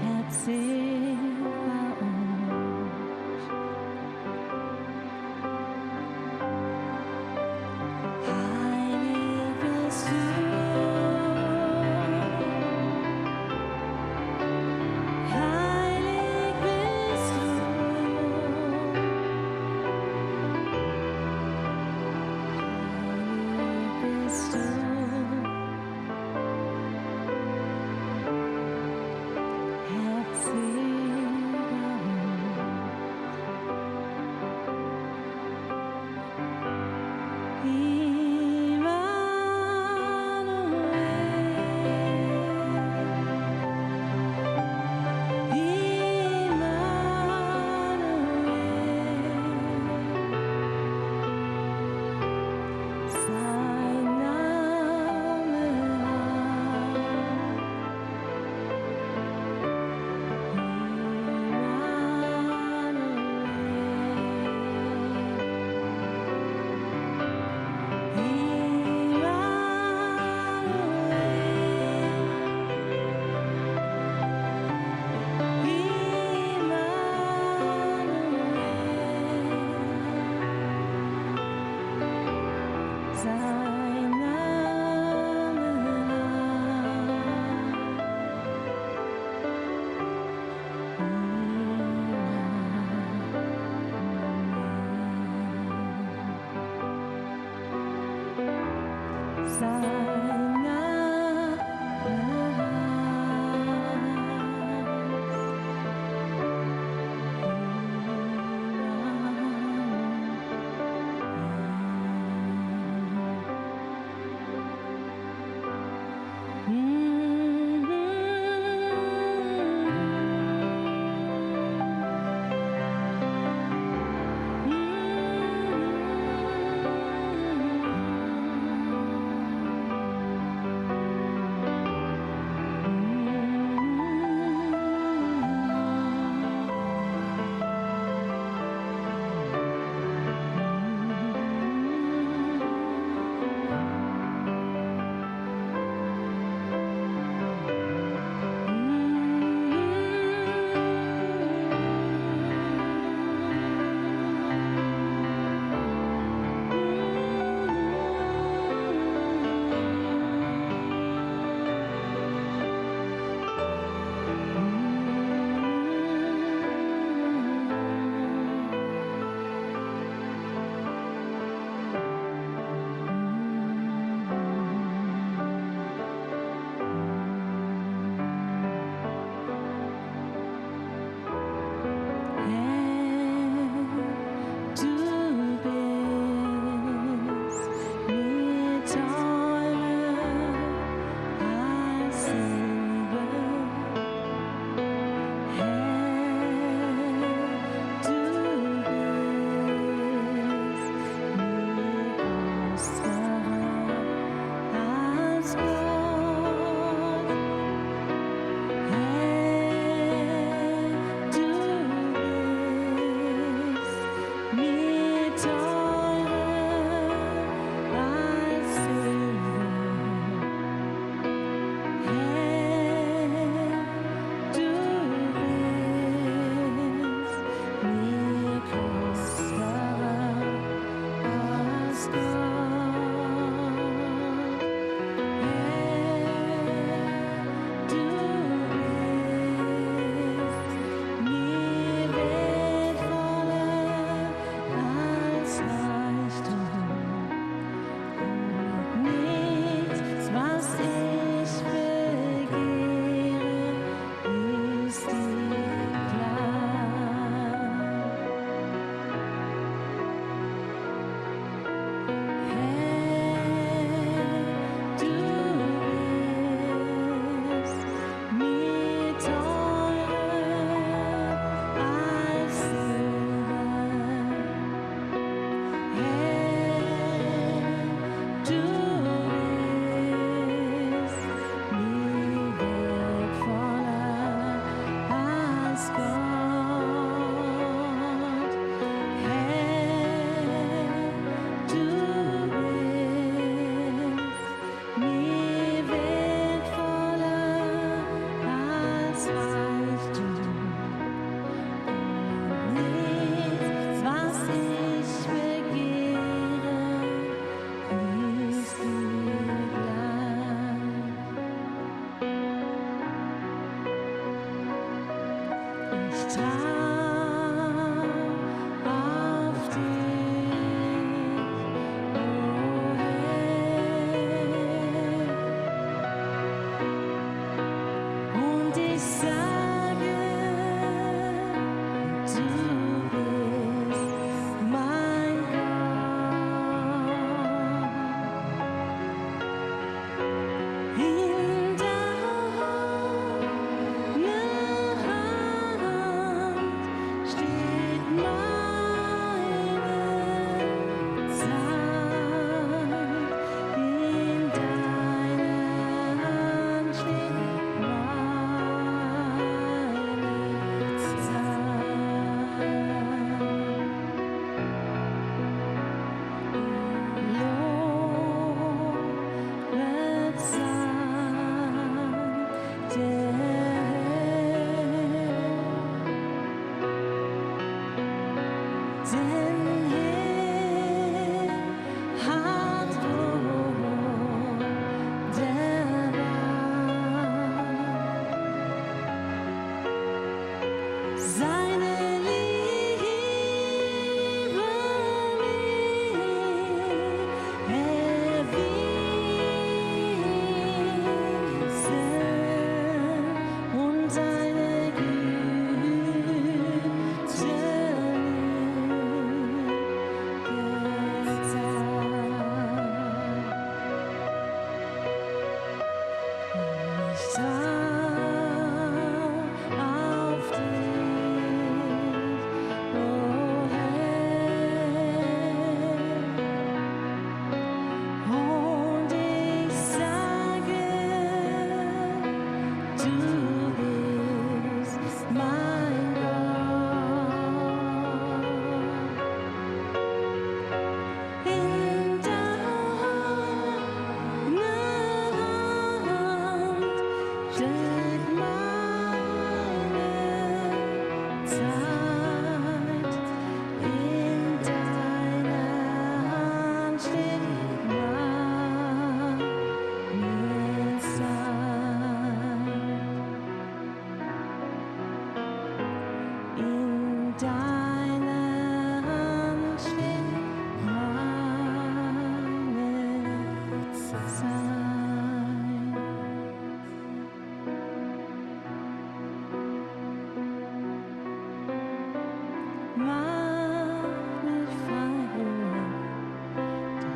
Herr Zebaoth. Heilig bist du. Heilig bist du. Heilig bist du. Herr Zebaoth.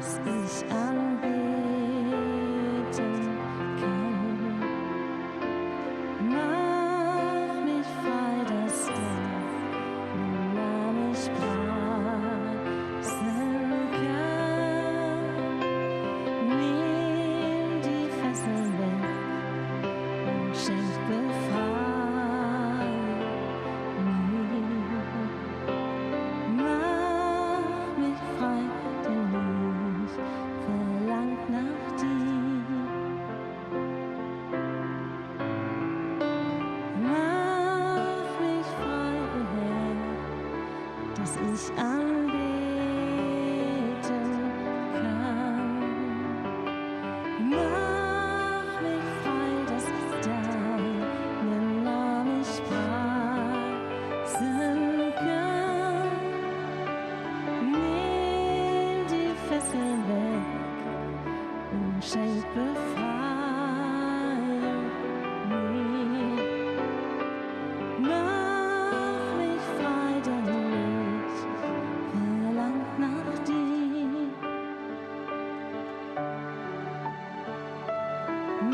dass ich anbeten kann. Mach mich frei, dass dein Name ich preisen kann. Nimm die Fesseln weg und schenk Befreiung mir. Mach mich frei, denn ich verlangt nach dir. Mach mich frei, o Herr, dass ich anbeten kann. Mach mich frei, dass deinen Namen ich preisen kann. Nimm die Fesseln weg und schenk Befreiung mir. Mach mich frei, denn ich verlangt nach dir.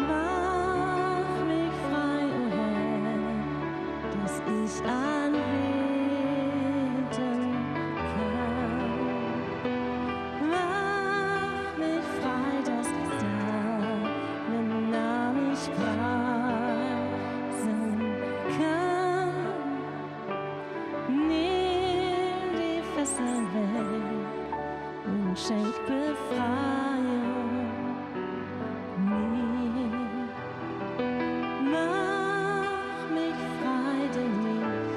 Mach mich frei, o Herr, dass ich anbeten kann. Mach mich frei, dass deinen Namen ich preisen kann. Nimm die Fesseln weg und schenk Befreiung mir. Mach mich frei, denn ich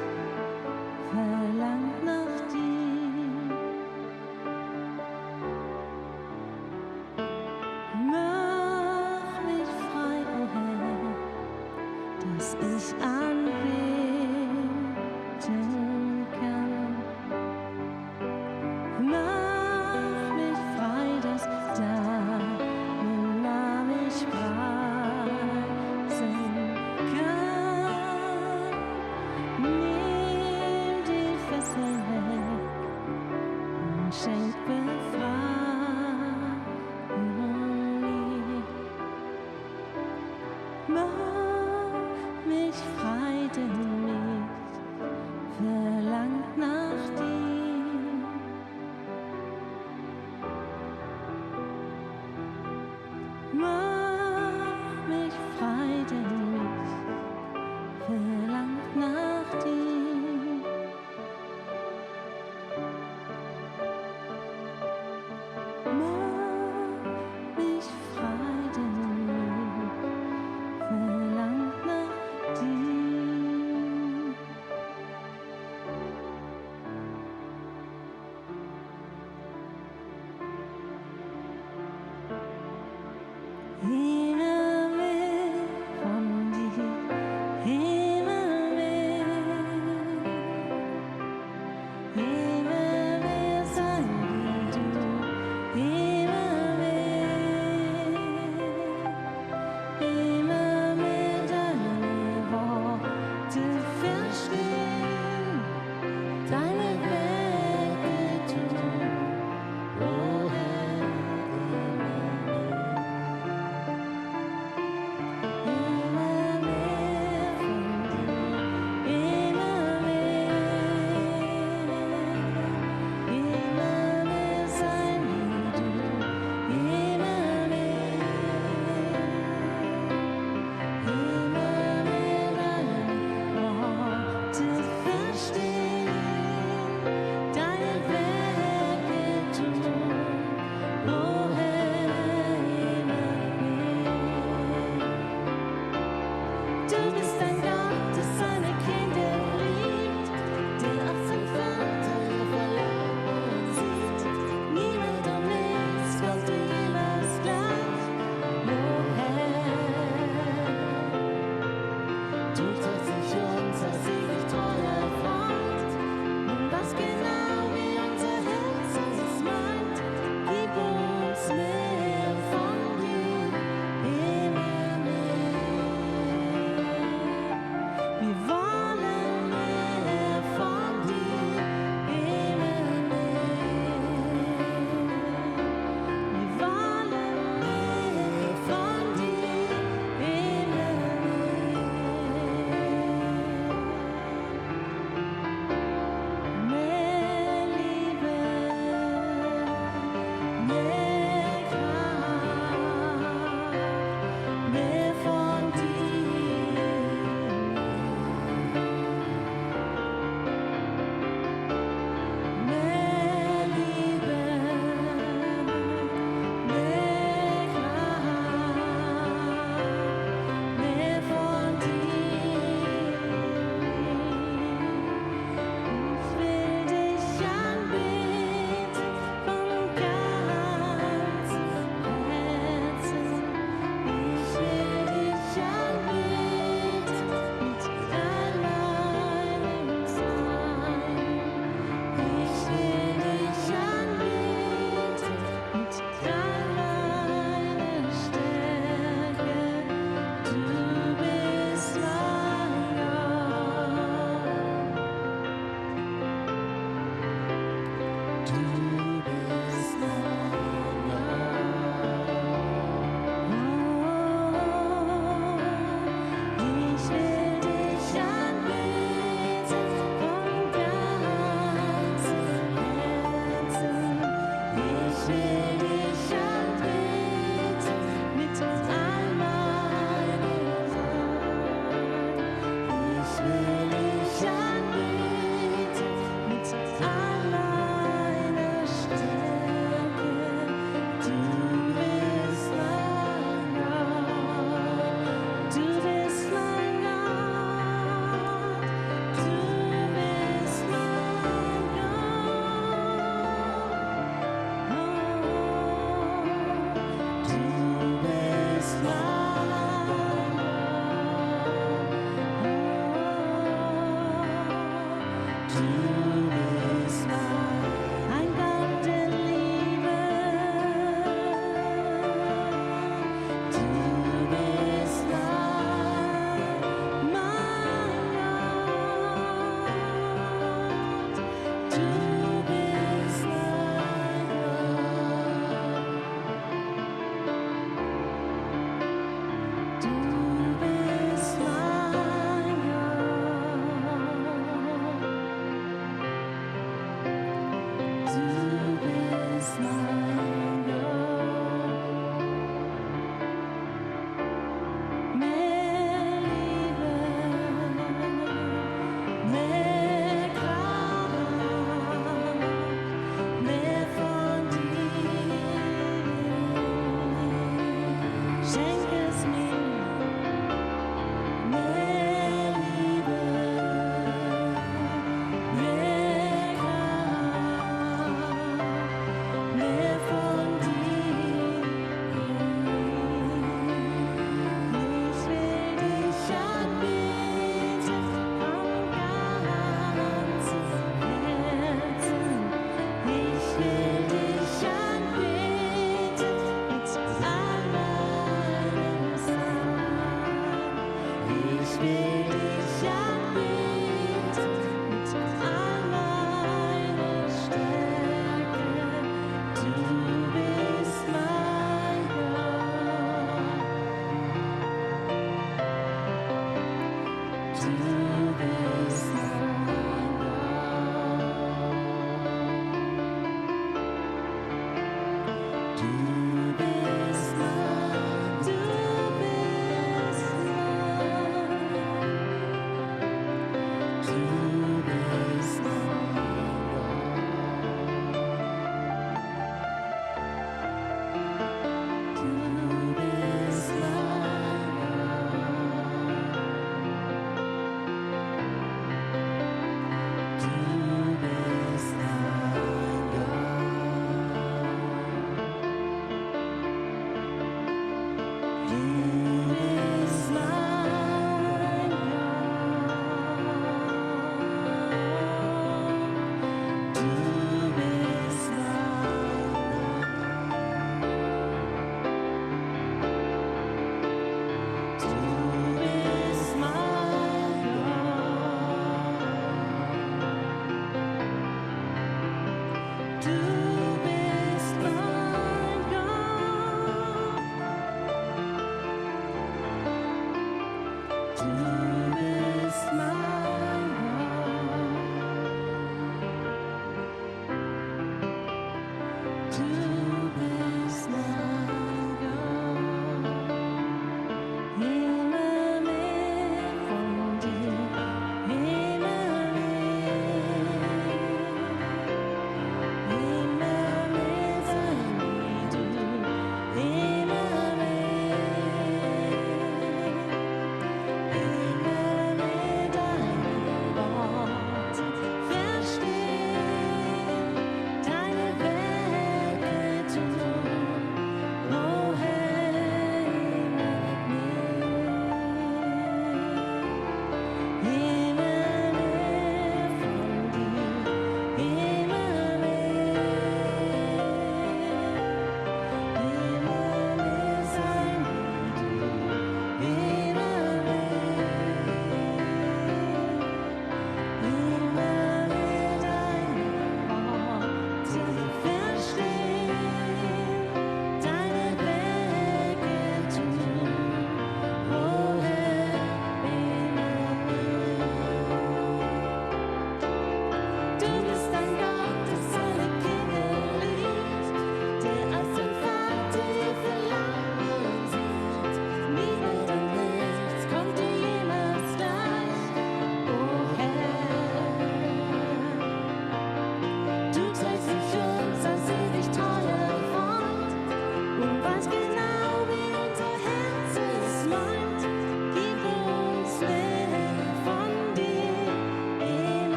verlangt nach dir. Mach mich frei, o Herr, dass ich anbeten kann. Mach mich frei, dass deinen Namen ich preisen kann. Nimm die Fesseln weg und schenk Befreiung mir. Mach mich frei, denn ich verlangt nach dir. Mach mich frei, denn ich verlangt nach dir. Mach mich frei, denn ich verlangt nach dir. Immer mehr von dir, immer mehr sein wie du, immer mehr deine Worte verstehen, deine Werke tun, o Herr, immer mehr.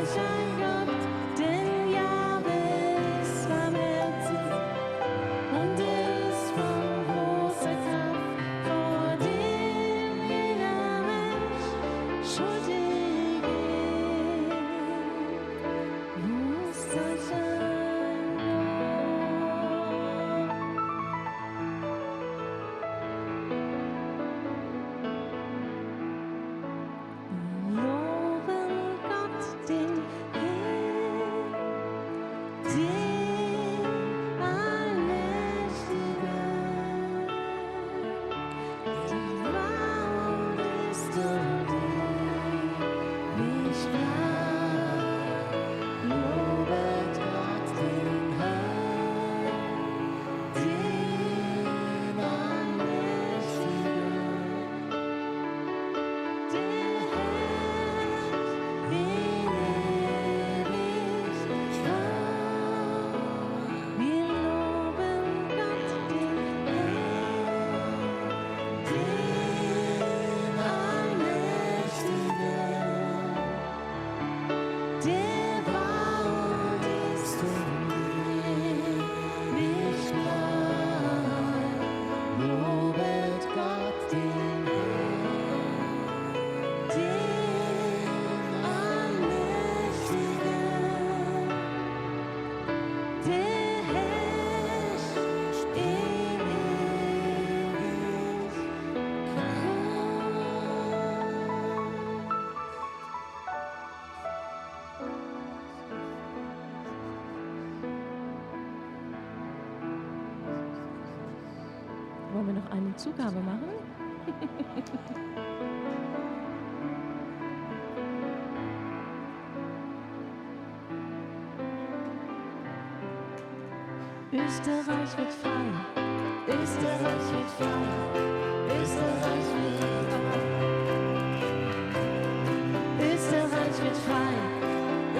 Sonnenschein Gott, denn Jahwe ist barmherzig und ist von großer Kraft, vor dem jeder Mensch schuldig ist. Muss Sonnenschein loben Gott den Herrn, den Allmächtigen. Die Wahrheit ist und ewig wahr. Lobet Gott den Herrn, den Allmächtigen. Lobet Gott den der herrscht in Wollen wir noch eine Zugabe machen? Österreich wird frei, Österreich wird frei, Österreich wird frei. Österreich wird frei,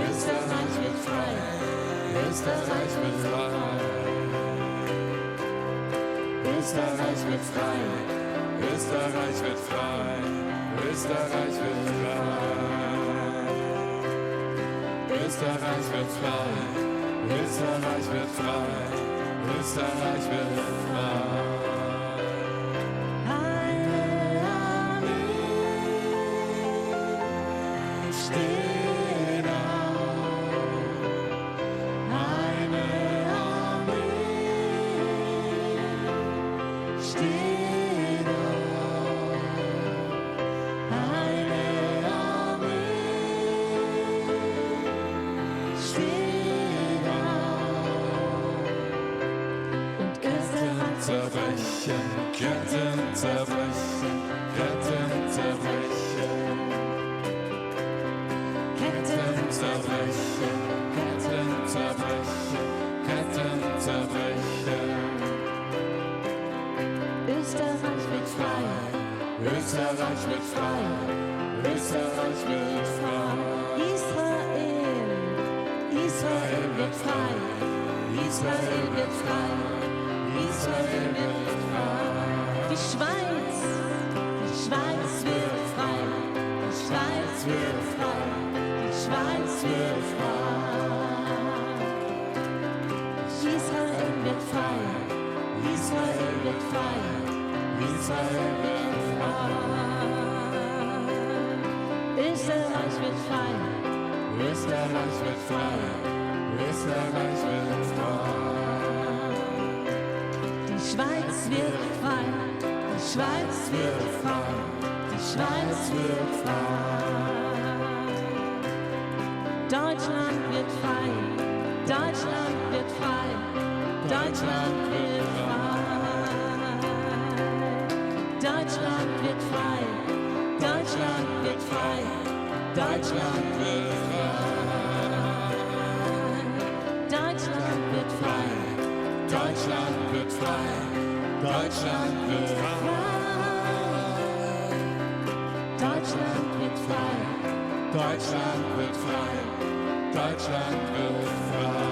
Österreich wird frei, Österreich wird frei. Österreich wird frei, Österreich wird frei, Österreich wird frei. Österreich wird frei, Österreich wird frei, Österreich wird frei. Eine Armee steht auf, eine Armee steht auf, eine Armee steht auf. Und Österreich Zerbrechen, Ketten zerbrechen, Ketten zerbrechen, Ketten zerbrechen, Ketten zerbrechen, Ketten zerbrechen. Österreich wird frei, Österreich wird frei, Österreich wird frei. Israel, Israel wird frei, Israel wird frei, Israel wird frei. Die Schweiz wird frei, die Schweiz wird frei, die Schweiz wird frei. Israel wird frei, Israel wird frei, Israel wird frei. Österreich wird frei, Österreich wird frei, Österreich wird frei. die Schweiz wird frei, die Schweiz wird frei, die Schweiz wird frei. Deutschland wird frei, Deutschland wird frei, Deutschland wird frei. Deutschland wird frei, Deutschland wird frei, Deutschland wird frei. Deutschland wird frei, Deutschland wird frei, Deutschland wird frei. Deutschland wird frei, Deutschland wird frei, Deutschland wird frei.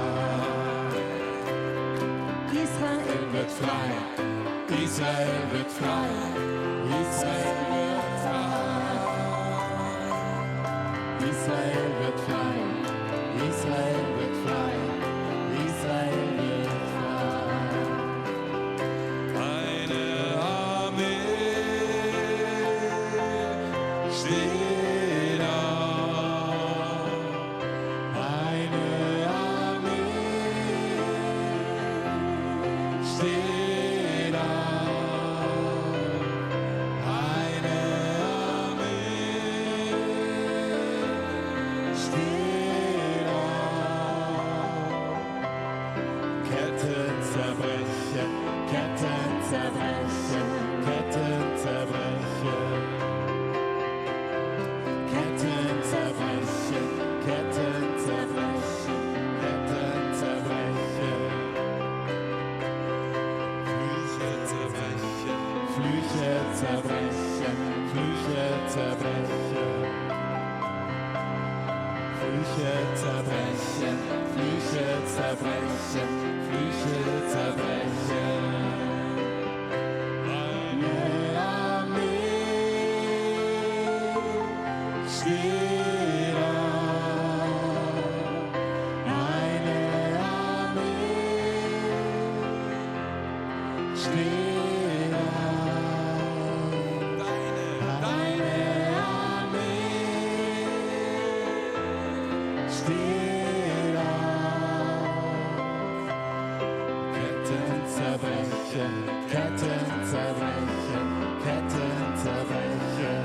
Israel Wird frei, Israel wird frei, Israel wird frei. Israel wird frei, Israel wird frei, Israel wird frei. Eine Armee steht auf, eine Armee steht auf, eine Armee steht auf. Ketten zerbrechen, Ketten zerbrechen, Ketten zerbrechen. Ketten zerbrechen, Ketten zerbrechen, Ketten zerbrechen. Flüche zerbrechen, Flüche zerbrechen, Flüche zerbrechen. Flüche zerbrechen, Flüche zerbrechen, Flüche zerbrechen. Eine Armee steht auf, eine Armee steht auf, deine Armee steht auf. Ketten zerbrechen, Ketten zerbrechen, Ketten zerbrechen.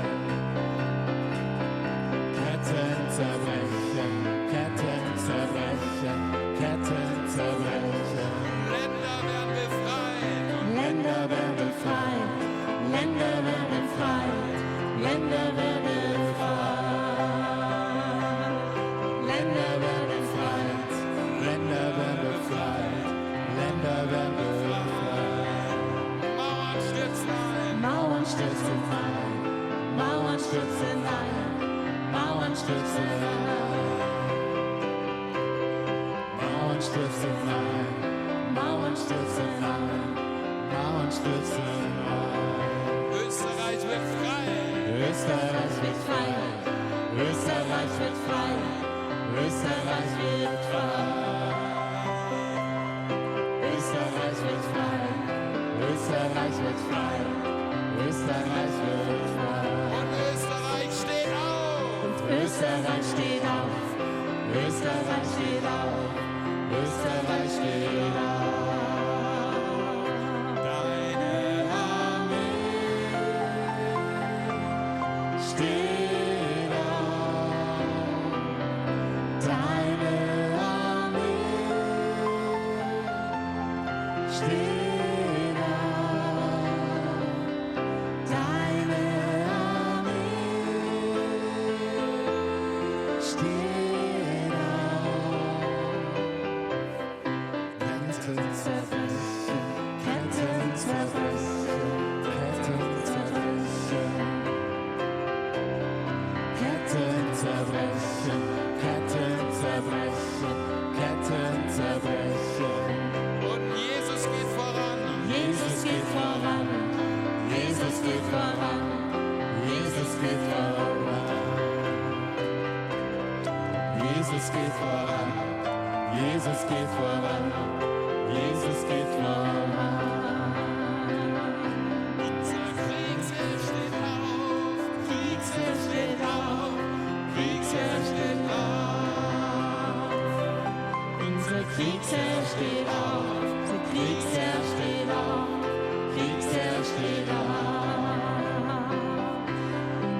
Ketten zerbrechen, Ketten zerbrechen, Ketten zerbrechen. Länder werden befreit, Länder werden befreit, Länder werden befreit, Länder werden befreit. Länder werden befreit, Länder werden befreit, Länder werden befreit. Mauern stürzen ein, Mauern stürzen ein, Mauern stürzen ein, Mauern stürzen ein. Mauern stürzen ein, Mauern stürzen ein, Mauern stürzen ein. Österreich wird frei, Österreich wird frei, Österreich wird frei, Österreich wird frei. Österreich wird frei, Österreich wird frei, Österreich wird frei. Und Österreich steht auf, und Österreich steht auf, Österreich steht auf, Österreich steht auf. Deine Armee steht auf, deine Armee steht auf, deine Armee steht auf. Ketten zerbrechen, Ketten zerbrechen, Ketten zerbrechen. Ketten zerbrechen, Ketten zerbrechen, Ketten zerbrechen. Und Jesus geht voran, Jesus geht voran, Jesus geht voran, Jesus geht voran. Jesus geht voran, Jesus geht voran, Jesus geht voran. Unser Kriegsherr steht auf, Kriegsherr steht auf, Kriegsherr steht auf. Unser Kriegsherr steht auf, unser Kriegsherr steht auf, Kriegsherr steht auf.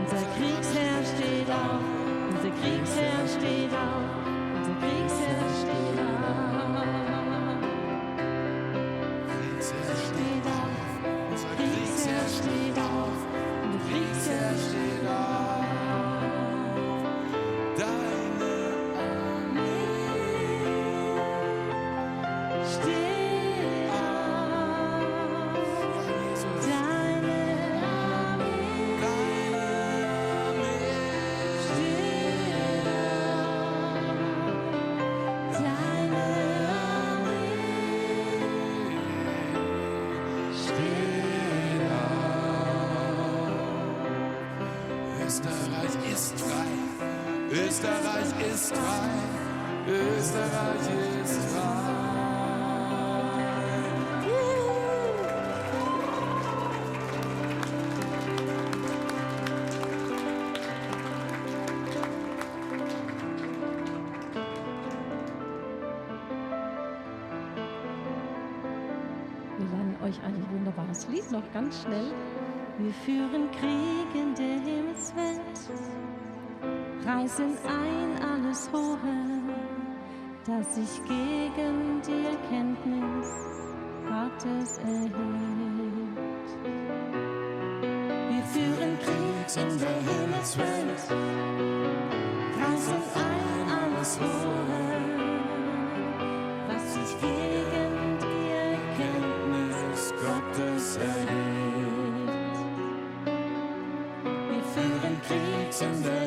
Unser Kriegsherr steht auf, unser Kriegsherr steht auf, unser Kriegsherr steht auf. Kriegsherr steht auf, unser Kriegsherr steht auf, unser Kriegsherr steht auf. Deine Armee Steht auf, Jesus, deine Armee deine Armee steht auf, deine Armee steht auf. Österreich ist frei, Österreich ist frei, Österreich ist frei. Wir lernen euch ein wunderbares Lied noch ganz schnell. Wir führen Krieg in der Himmelswelt, reißen ein alles Hohe, das sich gegen die Erkenntnis Gottes erhebt. Wir führen Krieg in der Himmelswelt, reißen ein alles Hohe, was sich gegen die Erkenntnis Gottes erhebt. Wir führen Krieg in der